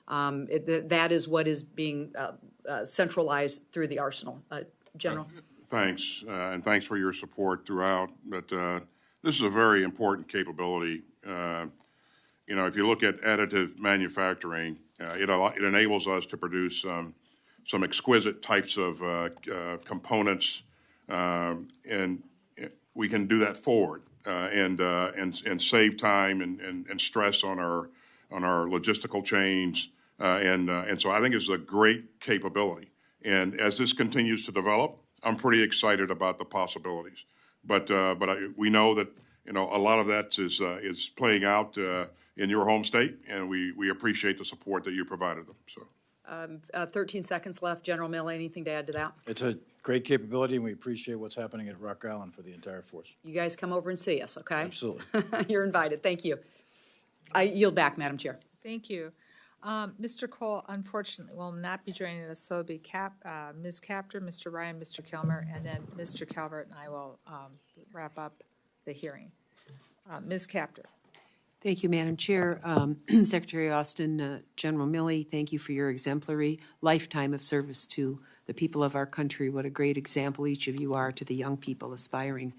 That is what is being centralized through the arsenal. General? Thanks, and thanks for your support throughout. But this is a very important capability. If you look at additive manufacturing, it enables us to produce some exquisite types of components, and we can do that forward and save time and stress on our logistical chains. And so I think it's a great capability. And as this continues to develop, I'm pretty excited about the possibilities. But we know that a lot of that is playing out in your home state, and we appreciate the support that you provided them. So. 13 seconds left. General Milley, anything to add to that? It's a great capability, and we appreciate what's happening at Rock Island for the entire force. You guys come over and see us, okay? Absolutely. You're invited. Thank you. I yield back, Madam Chair. Thank you. Mr. Cole, unfortunately, will not be joining us, so it'll be Ms. Capter, Mr. Ryan, Mr. Kilmer, and then Mr. Calvert, and I will wrap up the hearing. Ms. Capter. Thank you, Madam Chair. Secretary Austin, General Milley, thank you for your exemplary lifetime of service to the people of our country. What a great example each of you are to the young people aspiring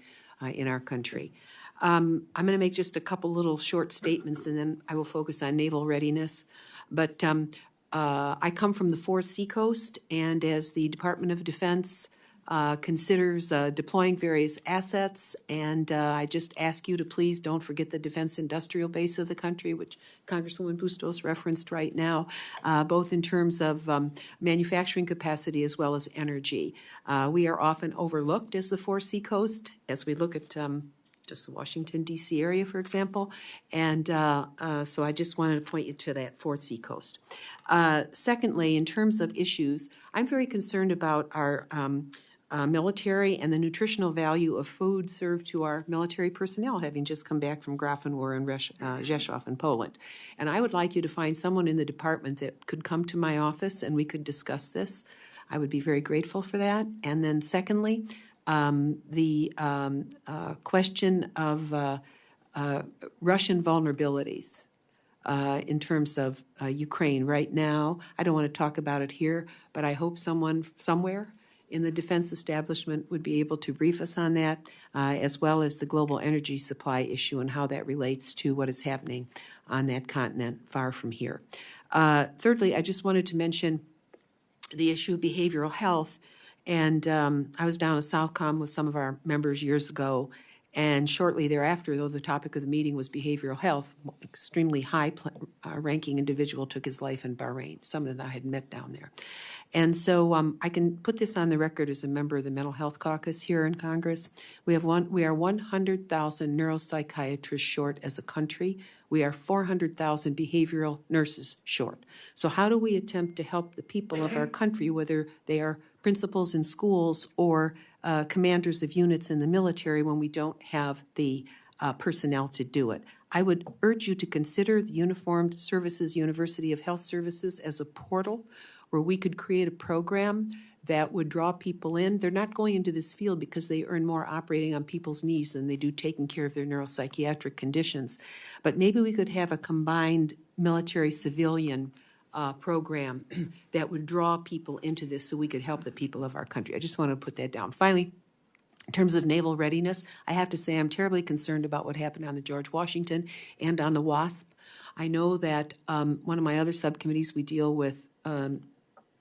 in our country. I'm going to make just a couple little short statements, and then I will focus on naval readiness. But I come from the 4 Seacoast, and as the Department of Defense considers deploying various assets, and I just ask you to please don't forget the defense industrial base of the country, which Congresswoman Bustos referenced right now, both in terms of manufacturing capacity as well as energy. We are often overlooked as the 4 Seacoast as we look at just the Washington, D.C. area, for example. And so I just wanted to point you to that 4 Seacoast. Secondly, in terms of issues, I'm very concerned about our military and the nutritional value of food served to our military personnel, having just come back from Grafenwöhr and Rzeszów in Poland. And I would like you to find someone in the department that could come to my office and we could discuss this. I would be very grateful for that. And then secondly, the question of Russian vulnerabilities in terms of Ukraine right now. I don't want to talk about it here, but I hope someone somewhere in the defense establishment would be able to brief us on that, as well as the global energy supply issue and how that relates to what is happening on that continent far from here. Thirdly, I just wanted to mention the issue of behavioral health. And I was down at Southcom with some of our members years ago, and shortly thereafter, though the topic of the meeting was behavioral health, extremely high-ranking individual took his life in Bahrain, some of them I had met down there. And so I can put this on the record as a member of the Mental Health Caucus here in Congress. We are 100,000 neuropsychiatrists short as a country. We are 400,000 behavioral nurses short. So how do we attempt to help the people of our country, whether they are principals in schools or commanders of units in the military, when we don't have the personnel to do it? I would urge you to consider the Uniformed Services University of Health Services as a portal where we could create a program that would draw people in. They're not going into this field because they earn more operating on people's knees than they do taking care of their neuropsychiatric conditions. But maybe we could have a combined military-civilian program that would draw people into this so we could help the people of our country. I just want to put that down. Finally, in terms of naval readiness, I have to say I'm terribly concerned about what happened on the George Washington and on the WASP. I know that one of my other subcommittees, we deal with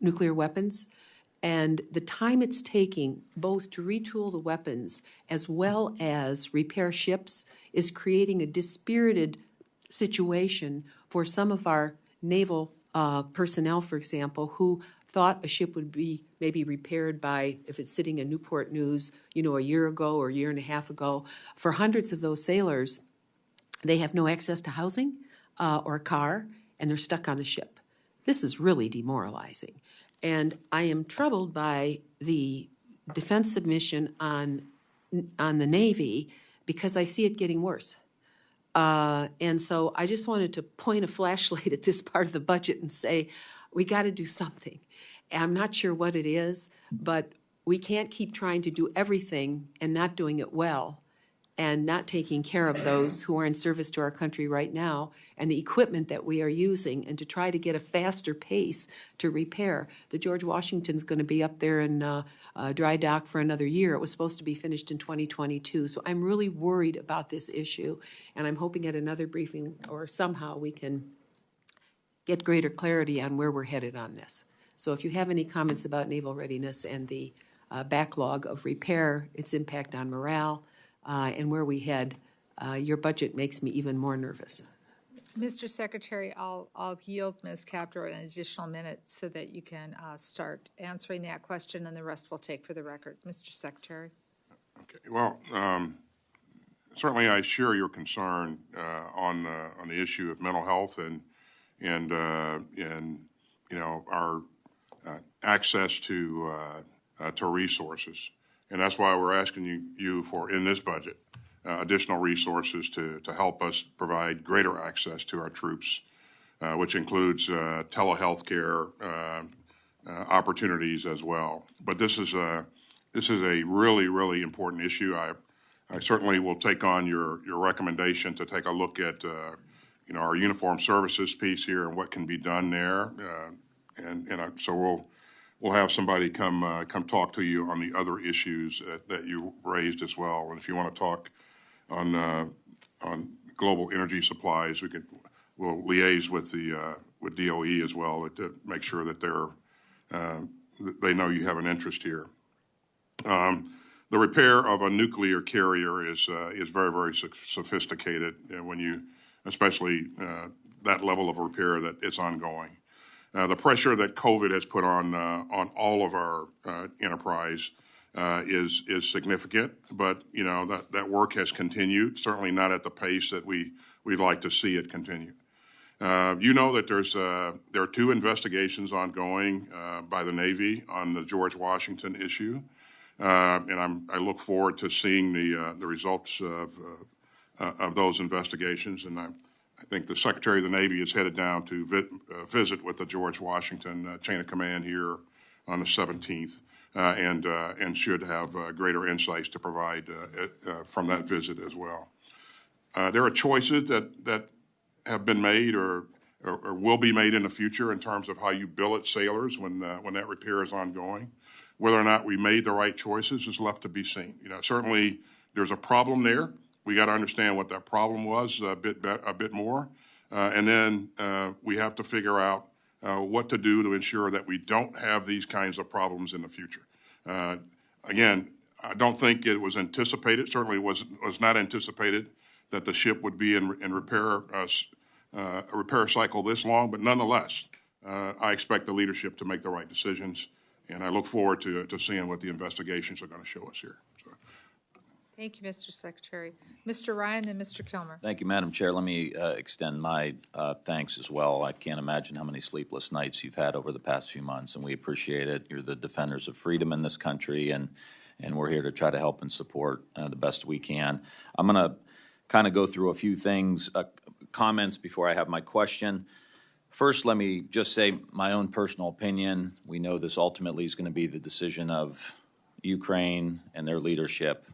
nuclear weapons, and the time it's taking both to retool the weapons as well as repair ships is creating a dispirited situation for some of our naval personnel, for example, who thought a ship would be maybe repaired by, if it's sitting in Newport News, a year ago or a year and a half ago. For hundreds of those sailors, they have no access to housing or a car, and they're stuck on the ship. This is really demoralizing. And I am troubled by the defense submission on the Navy because I see it getting worse. And so I just wanted to point a flashlight at this part of the budget and say, we got to do something. And I'm not sure what it is, but we can't keep trying to do everything and not doing it well and not taking care of those who are in service to our country right now and the equipment that we are using, and to try to get a faster pace to repair. The George Washington's going to be up there in dry dock for another year. It was supposed to be finished in 2022. So I'm really worried about this issue, and I'm hoping at another briefing or somehow we can get greater clarity on where we're headed on this. So if you have any comments about naval readiness and the backlog of repair, its impact on morale, and where we head, your budget makes me even more nervous. Mr. Secretary, I'll yield Ms. Captor an additional minute so that you can start answering that question, and the rest we'll take for the record. Mr. Secretary. Okay. Well, certainly I share your concern on the issue of mental health and our access to resources, and that's why we're asking you for, in this budget, additional resources to help us provide greater access to our troops, which includes telehealth care opportunities as well. But this is a really, really important issue. I certainly will take on your recommendation to take a look at our uniformed services piece here and what can be done there, so we'll have somebody come talk to you on the other issues that you raised as well. And if you want to talk on global energy supplies, we'll liaise with with DOE as well to make sure that they know you have an interest here. The repair of a nuclear carrier is very, very sophisticated, and especially that level of repair that it's ongoing. The pressure that COVID has put on all of our enterprise is significant, but that work has continued. Certainly not at the pace that we'd like to see it continue. That there are 2 investigations ongoing by the Navy on the George Washington issue, and I look forward to seeing the results of those investigations. And I think the Secretary of the Navy is headed down to visit with the George Washington chain of command here on the 17th, and should have greater insights to provide from that visit as well. There are choices that have been made or will be made in the future in terms of how you billet sailors when that repair is ongoing. Whether or not we made the right choices is left to be seen. Certainly there's a problem there. We got to understand what that problem was a bit more, and then we have to figure out what to do to ensure that we don't have these kinds of problems in the future. Again, I don't think it was anticipated. Certainly was not anticipated that the ship would be in repair a repair cycle this long. But nonetheless, I expect the leadership to make the right decisions, and I look forward to seeing what the investigations are going to show us here. So. Thank you, Mr. Secretary. Mr. Ryan and Mr. Kilmer. Thank you, Madam Chair. Let me extend my thanks as well. I can't imagine how many sleepless nights you've had over the past few months, and we appreciate it. You're the defenders of freedom in this country, and we're here to try to help and support the best we can. I'm going to kind of go through a few things, comments before I have my question. First, let me just say my own personal opinion. We know this ultimately is going to be the decision of Ukraine and their leadership,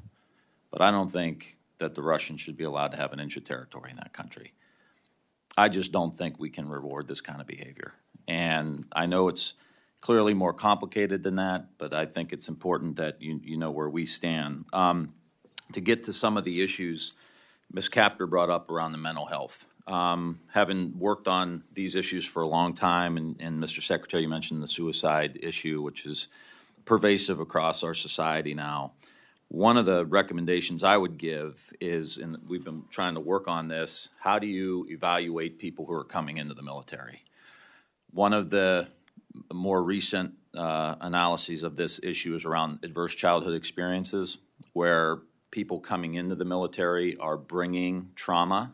but I don't think that the Russians should be allowed to have an inch of territory in that country. I just don't think we can reward this kind of behavior. And I know it's clearly more complicated than that, but I think it's important that you know where we stand. To get to some of the issues Ms. Capter brought up around the mental health. Having worked on these issues for a long time, and Mr. Secretary, you mentioned the suicide issue, which is pervasive across our society now. One of the recommendations I would give is, and we've been trying to work on this, how do you evaluate people who are coming into the military? One of the more recent analyses of this issue is around adverse childhood experiences, where people coming into the military are bringing trauma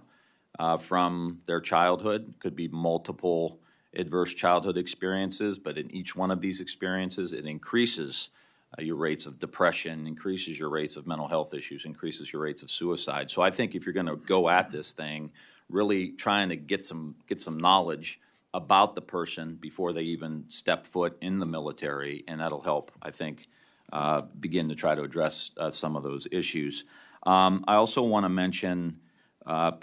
from their childhood. Could be multiple adverse childhood experiences, but in each one of these experiences, it increases your rates of depression, increases your rates of mental health issues, increases your rates of suicide. So I think if you're going to go at this thing, really trying to get some knowledge about the person before they even step foot in the military, and that'll help, I think, begin to try to address some of those issues. I also want to mention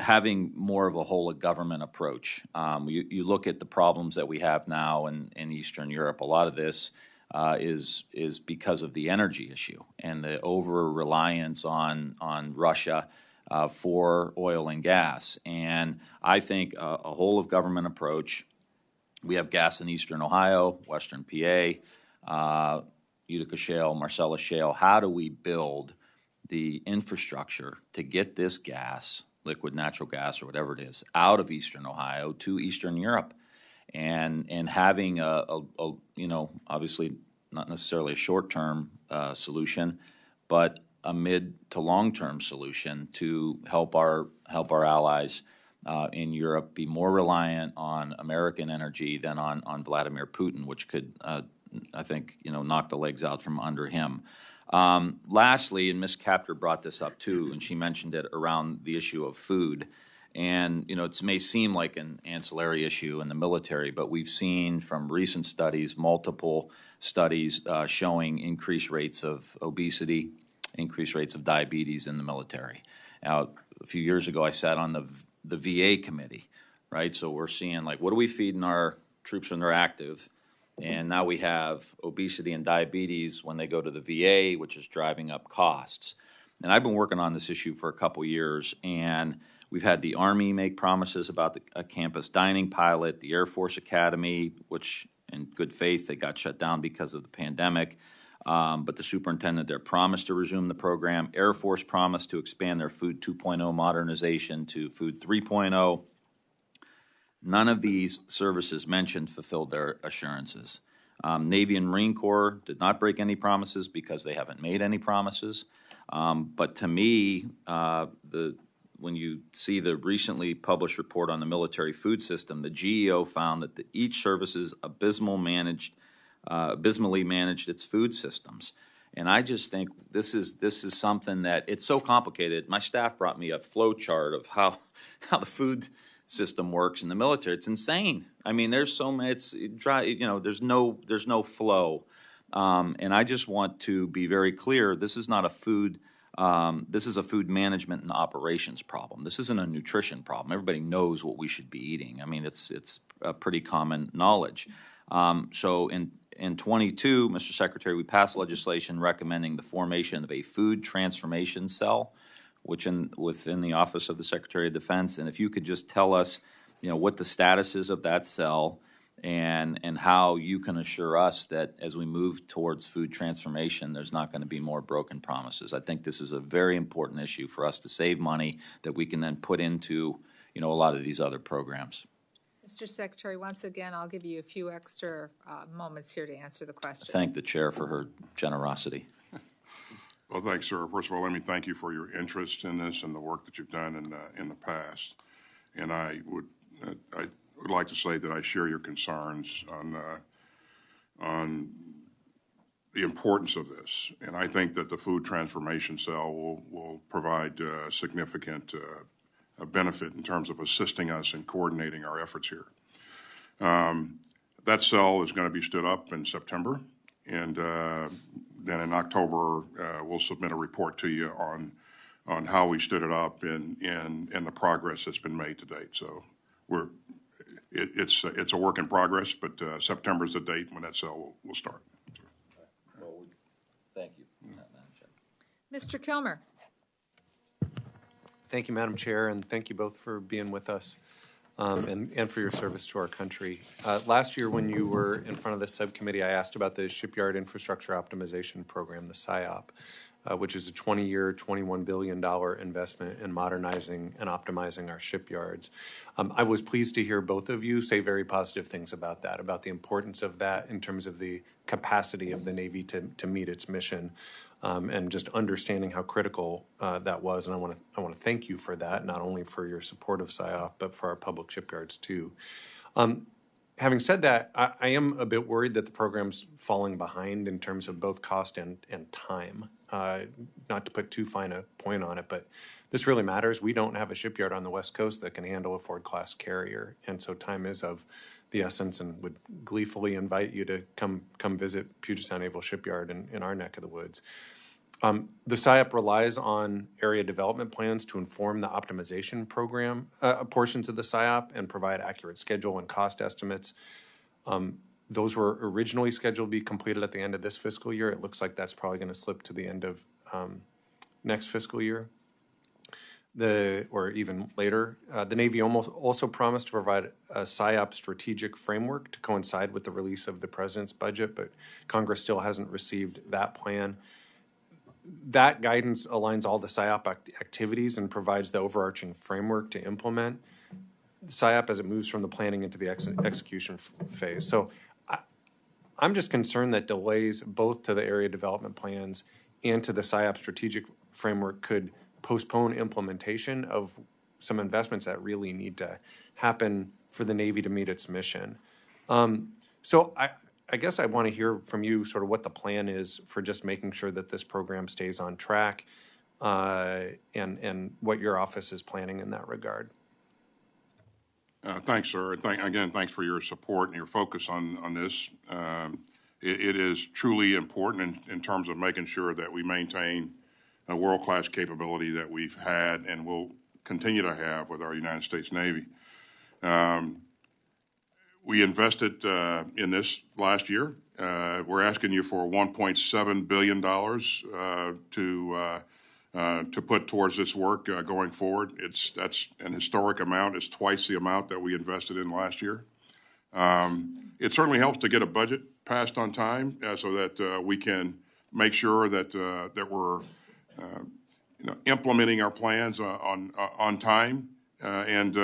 having more of a whole of government approach. You look at the problems that we have now in Eastern Europe. A lot of this is because of the energy issue and the over-reliance on Russia for oil and gas. And I think a whole of government approach. We have gas in Eastern Ohio, Western PA, Utica Shale, Marcellus Shale. How do we build the infrastructure to get this gas, liquid natural gas or whatever it is, out of Eastern Ohio to Eastern Europe? And having obviously not necessarily a short-term solution, but a mid to long-term solution to help our allies in Europe be more reliant on American energy than on Vladimir Putin, which could, I think, knock the legs out from under him. Lastly, and Ms. Capter brought this up too, and she mentioned it around the issue of food. And, it may seem like an ancillary issue in the military, but we've seen from recent studies, multiple studies showing increased rates of obesity, increased rates of diabetes in the military. Now, a few years ago, I sat on the VA committee, right? So we're seeing, what are we feeding our troops when they're active? And now we have obesity and diabetes when they go to the VA, which is driving up costs. And I've been working on this issue for a couple years, and we've had the Army make promises about a campus dining pilot, the Air Force Academy, which in good faith they got shut down because of the pandemic. But the superintendent there promised to resume the program. Air Force promised to expand their Food 2.0 modernization to Food 3.0. None of these services mentioned fulfilled their assurances. Navy and Marine Corps did not break any promises because they haven't made any promises. But to me, when you see the recently published report on the military food system, the GEO found that each services abysmally managed its food systems. And I just think this is something that it's so complicated. My staff brought me a flow chart of how the food system works in the military. It's insane. I mean, there's so many. It's dry. You know, there's no flow. And I just want to be very clear. This is not a food. This is a food management and operations problem. This isn't a nutrition problem. Everybody knows what we should be eating. I mean, it's a pretty common knowledge. So in 22, Mr. Secretary, we passed legislation recommending the formation of a food transformation cell, within the Office of the Secretary of Defense. And if you could just tell us, what the status is of that cell and how you can assure us that as we move towards food transformation, there's not going to be more broken promises. I think this is a very important issue for us to save money that we can then put into, a lot of these other programs. Mr. Secretary, once again, I'll give you a few extra moments here to answer the question. Thank the chair for her generosity. Well, thanks, sir. First of all, let me thank you for your interest in this and the work that you've done in the past. And I would like to say that I share your concerns on the importance of this. And I think that the Food Transformation Cell will provide significant benefit in terms of assisting us in coordinating our efforts here. That cell is going to be stood up in September, and then in October, we'll submit a report to you on how we stood it up and the progress that's been made to date. So it's a work in progress, but September is the date when that cell will start. Well, thank you, Madam Chair. Mr. Kilmer. Thank you, Madam Chair, and thank you both for being with us and for your service to our country. Last year, when you were in front of the subcommittee, I asked about the Shipyard Infrastructure Optimization Program, the SIOP, which is a 20-year, $21 billion investment in modernizing and optimizing our shipyards. I was pleased to hear both of you say very positive things about that, about the importance of that in terms of the capacity of the Navy to meet its mission. And just understanding how critical that was. And I want to thank you for that, not only for your support of SIOP, but for our public shipyards too. Having said that, I am a bit worried that the program's falling behind in terms of both cost and time. Not to put too fine a point on it, but this really matters. We don't have a shipyard on the West Coast that can handle a Ford-class carrier. And so time is of the essence, and would gleefully invite you to come visit Puget Sound Naval Shipyard in our neck of the woods. The SIOP relies on area development plans to inform the optimization program portions of the SIOP and provide accurate schedule and cost estimates. Those were originally scheduled to be completed at the end of this fiscal year. It looks like that's probably going to slip to the end of next fiscal year. Or even later. The Navy also promised to provide a SIOP strategic framework to coincide with the release of the President's budget, but Congress still hasn't received that plan. That guidance aligns all the SIOP activities and provides the overarching framework to implement the SIOP as it moves from the planning into the execution phase. So I'm just concerned that delays both to the area development plans and to the SIOP strategic framework could postpone implementation of some investments that really need to happen for the Navy to meet its mission. So I guess I want to hear from you sort of what the plan is for just making sure that this program stays on track and what your office is planning in that regard. Thanks, sir. Again, thanks for your support and your focus on this. It is truly important in terms of making sure that we maintain a world-class capability that we've had and will continue to have with our United States Navy. We invested in this last year. We're asking you for $1.7 billion to put towards this work going forward. That's an historic amount. It's twice the amount that we invested in last year. It certainly helps to get a budget passed on time so that we can make sure that that we're implementing our plans on time and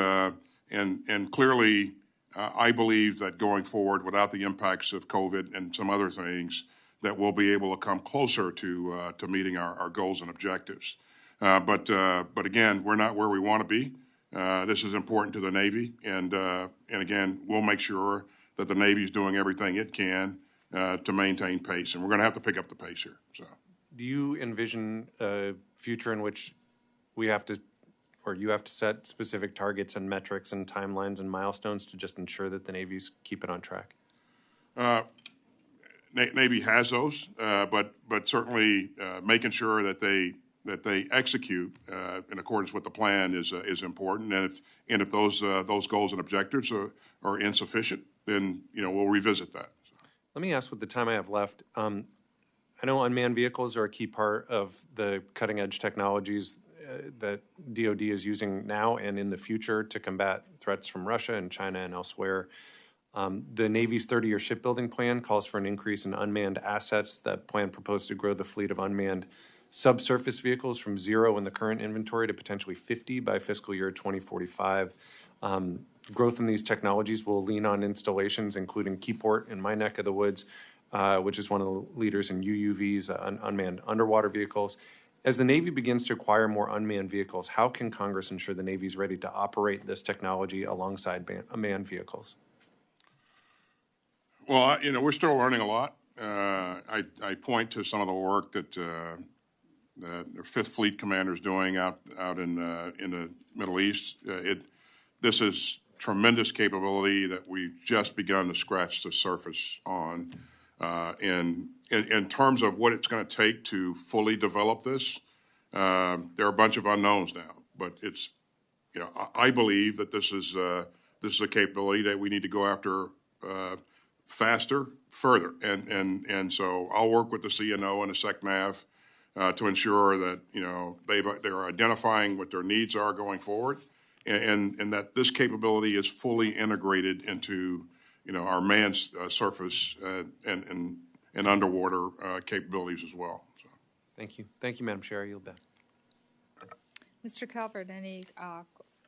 clearly. I believe that going forward, without the impacts of COVID and some other things, that we'll be able to come closer to meeting our goals and objectives. But again, we're not where we want to be. This is important to the Navy, and again, we'll make sure that the Navy is doing everything it can to maintain pace, and we're going to have to pick up the pace here. So, do you envision a future in which we have to, or you have to set specific targets and metrics and timelines and milestones to just ensure that the Navy's keep it on track? Navy has those, but certainly making sure that they execute in accordance with the plan is important. And if those goals and objectives are insufficient, then we'll revisit that. Let me ask, with the time I have left, I know unmanned vehicles are a key part of the cutting edge technologies that DoD is using now and in the future to combat threats from Russia and China and elsewhere. The Navy's 30-year shipbuilding plan calls for an increase in unmanned assets. That plan proposed to grow the fleet of unmanned subsurface vehicles from 0 in the current inventory to potentially 50 by fiscal year 2045. Growth in these technologies will lean on installations, including Keyport in my neck of the woods, which is one of the leaders in UUVs, unmanned underwater vehicles. As the Navy begins to acquire more unmanned vehicles, how can Congress ensure the Navy is ready to operate this technology alongside manned vehicles? Well, we're still learning a lot. I point to some of the work that the 5th Fleet Commander is doing out in the Middle East. This is tremendous capability that we've just begun to scratch the surface on. In terms of what it's going to take to fully develop this, there are a bunch of unknowns now. But it's, I believe that this is a capability that we need to go after faster, further, and so I'll work with the CNO and the SecNav to ensure that they're identifying what their needs are going forward, and that this capability is fully integrated into our manned surface and underwater capabilities as well. So. Thank you, Madam Chair. I yield back. Mr. Calvert, any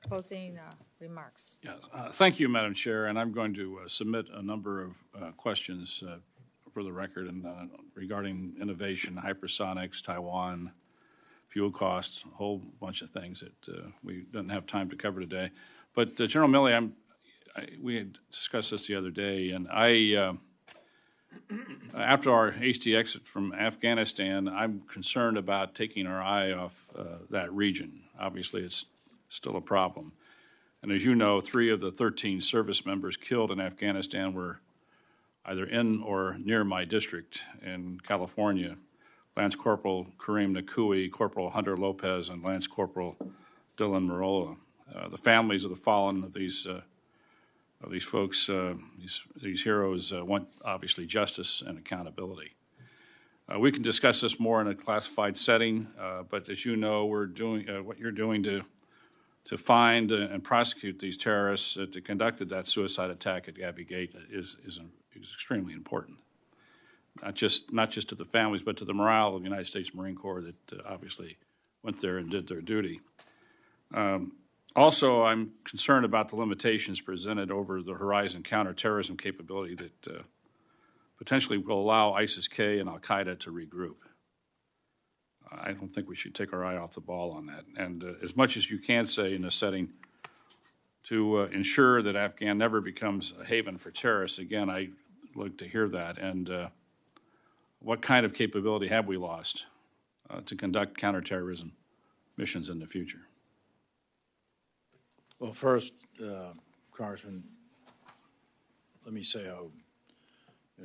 closing remarks? Yes. Thank you, Madam Chair, and I'm going to submit a number of questions for the record and regarding innovation, hypersonics, Taiwan, fuel costs, a whole bunch of things that we didn't have time to cover today. But General Milley, we had discussed this the other day, and after our hasty exit from Afghanistan, I'm concerned about taking our eye off that region. Obviously, it's still a problem. And as you know, 3 of the 13 service members killed in Afghanistan were either in or near my district in California. Lance Corporal Kareem Nakui, Corporal Hunter Lopez, and Lance Corporal Dylan Marola. The families of the fallen of these folks, these heroes, want obviously justice and accountability. We can discuss this more in a classified setting, but as you know, we're doing what you're doing to find and prosecute these terrorists that conducted that suicide attack at Abbey Gate is extremely important. Not just to the families, but to the morale of the United States Marine Corps that obviously went there and did their duty. Also, I'm concerned about the limitations presented over the horizon counterterrorism capability that potentially will allow ISIS-K and Al-Qaeda to regroup. I don't think we should take our eye off the ball on that. And as much as you can say in this setting to ensure that Afghan never becomes a haven for terrorists, again, I'd like to hear that. And what kind of capability have we lost to conduct counterterrorism missions in the future? Well, first, Congressman, let me say how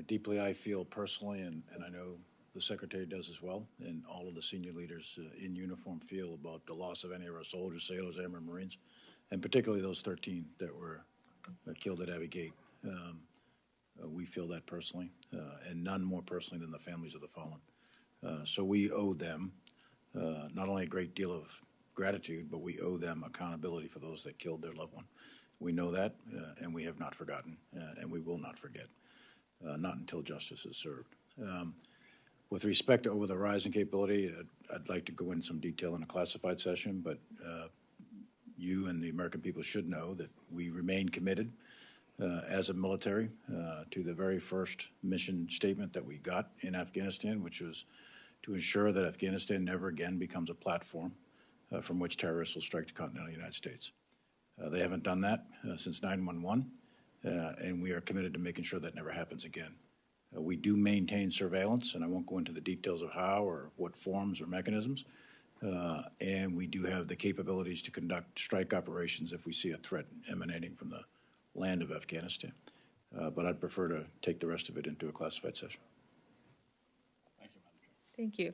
deeply I feel personally, and I know the Secretary does as well, and all of the senior leaders in uniform feel about the loss of any of our soldiers, sailors, airmen, Marines, and particularly those 13 that were killed at Abbey Gate. We feel that personally, and none more personally than the families of the fallen. So we owe them not only a great deal of gratitude, but we owe them accountability for those that killed their loved one. We know that, and we have not forgotten, and we will not forget, not until justice is served. With respect to over-the-horizon capability, I'd like to go into some detail in a classified session, but you and the American people should know that we remain committed as a military to the very first mission statement that we got in Afghanistan, which was to ensure that Afghanistan never again becomes a platform from which terrorists will strike the continental United States. They haven't done that since 9/11, and we are committed to making sure that never happens again. We do maintain surveillance, and I won't go into the details of how or what forms or mechanisms, and we do have the capabilities to conduct strike operations if we see a threat emanating from the land of Afghanistan. But I'd prefer to take the rest of it into a classified session. Thank you.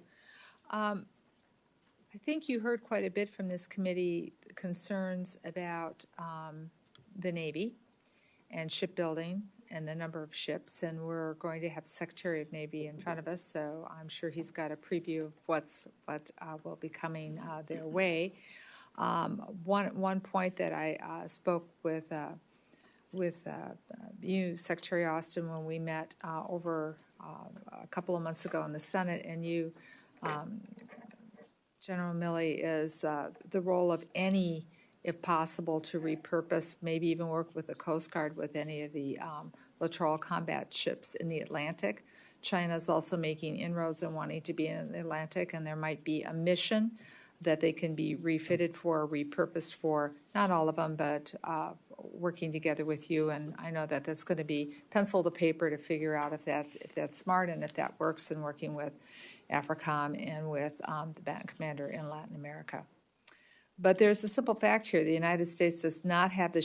I think you heard quite a bit from this committee concerns about the Navy and shipbuilding and the number of ships, and we're going to have the Secretary of Navy in front of us, so I'm sure he's got a preview of what will be coming their way. One point that I spoke with you, Secretary Austin, when we met over a couple of months ago in the Senate, and you, General Milley, is the role of any, if possible, to repurpose, maybe even work with the Coast Guard with any of the littoral combat ships in the Atlantic. China is also making inroads and wanting to be in the Atlantic, and there might be a mission that they can be refitted for, repurposed for, not all of them, but working together with you. And I know that that's going to be pencil to paper to figure out if that's smart and if that works, and working with AFRICOM and with the Baton Commander in Latin America. But there's a simple fact here. The United States does not have the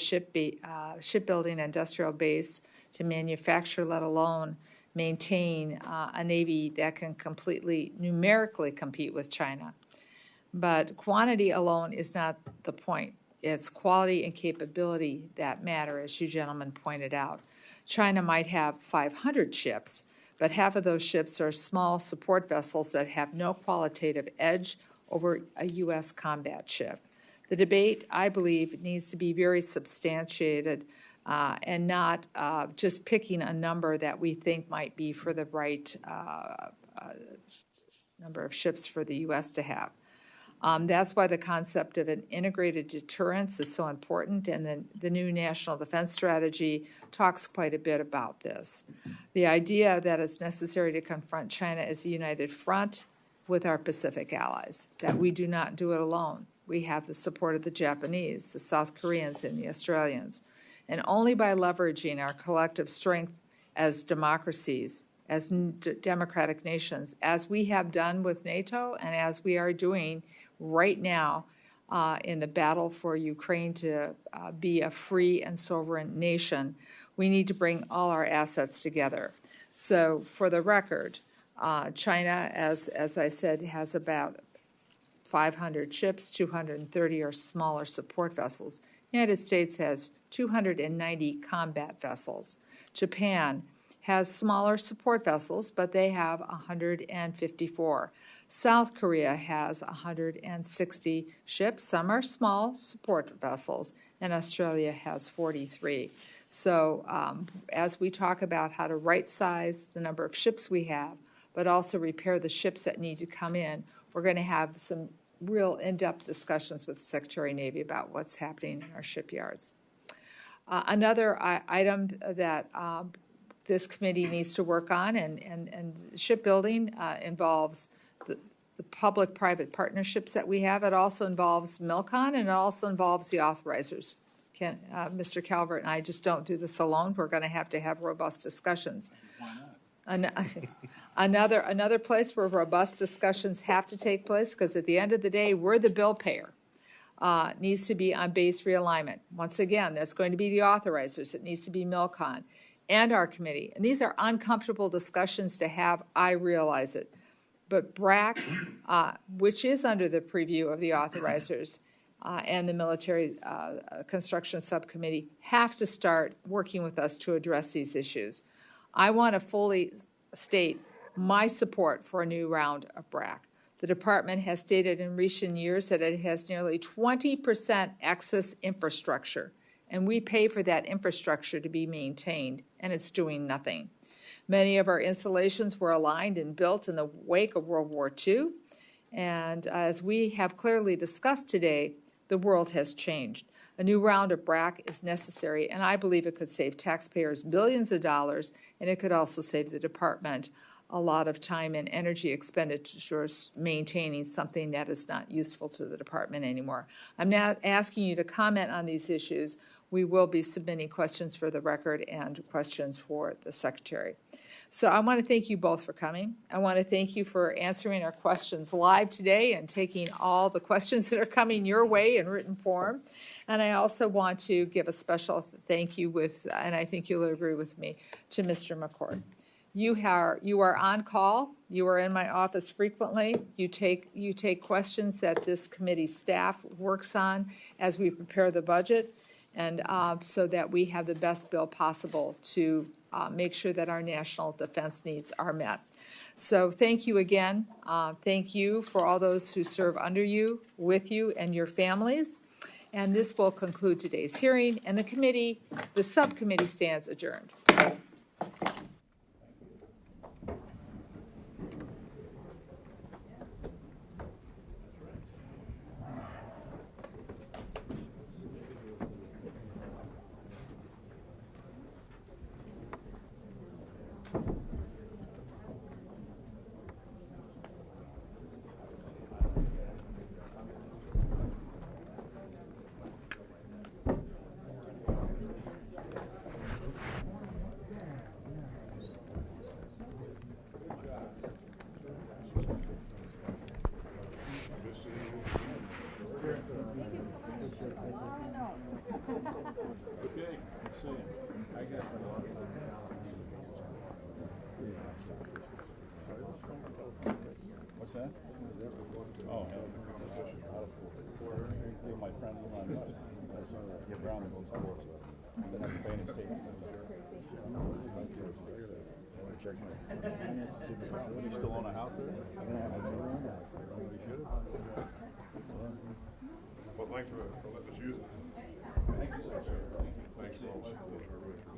shipbuilding industrial base to manufacture, let alone maintain a Navy that can completely numerically compete with China. But quantity alone is not the point. It's quality and capability that matter, as you gentlemen pointed out. China might have 500 ships, but half of those ships are small support vessels that have no qualitative edge over a U.S. combat ship. The debate, I believe, needs to be very substantiated and not just picking a number that we think might be for the right number of ships for the U.S. to have. That's why the concept of an integrated deterrence is so important, and the new National Defense Strategy talks quite a bit about this. The idea that it's necessary to confront China as a united front with our Pacific allies, that we do not do it alone. We have the support of the Japanese, the South Koreans, and the Australians. And only by leveraging our collective strength as democracies, as democratic nations, as we have done with NATO and as we are doing right now in the battle for Ukraine to be a free and sovereign nation, we need to bring all our assets together. So for the record, China, as I said, has about 500 ships, 230 are smaller support vessels. The United States has 290 combat vessels. Japan has smaller support vessels, but they have 154. South Korea has 160 ships. Some are small support vessels, and Australia has 43. So as we talk about how to right-size the number of ships we have, but also repair the ships that need to come in, we're going to have some real in-depth discussions with the Secretary of Navy about what's happening in our shipyards. Another item that this committee needs to work on, and shipbuilding involves the public-private partnerships that we have. It also involves MILCON, and it also involves the authorizers. Mr. Calvert and I just don't do this alone. We're going to have robust discussions. Why not? Another place where robust discussions have to take place, because at the end of the day, we're the bill payer, needs to be on base realignment. Once again, that's going to be the authorizers. It needs to be MILCON and our committee. And these are uncomfortable discussions to have. I realize it. But BRAC, which is under the preview of the authorizers, and the Military Construction Subcommittee have to start working with us to address these issues. I want to fully state my support for a new round of BRAC. The department has stated in recent years that it has nearly 20% excess infrastructure, and we pay for that infrastructure to be maintained, and it's doing nothing. Many of our installations were aligned and built in the wake of World War II, and as we have clearly discussed today, the world has changed. A new round of BRAC is necessary, and I believe it could save taxpayers billions of dollars, and it could also save the department a lot of time and energy expenditures maintaining something that is not useful to the department anymore. I'm not asking you to comment on these issues. We will be submitting questions for the record and questions for the Secretary. So I want to thank you both for coming. I want to thank you for answering our questions live today and taking all the questions that are coming your way in written form. And I also want to give a special thank you and I think you'll agree with me, to Mr. McCord. You are on call. You are in my office frequently. You take questions that this committee staff works on as we prepare the budget, and so that we have the best bill possible to make sure that our national defense needs are met. So thank you again. Thank you for all those who serve under you, with you, and your families. And this will conclude today's hearing, and the subcommittee stands adjourned. What's that? Oh, my friend get around the hotel. Then I'm paying state. You still own a house there? Well, thanks for letting us use it. Thank you, sir. Thanks for all the support.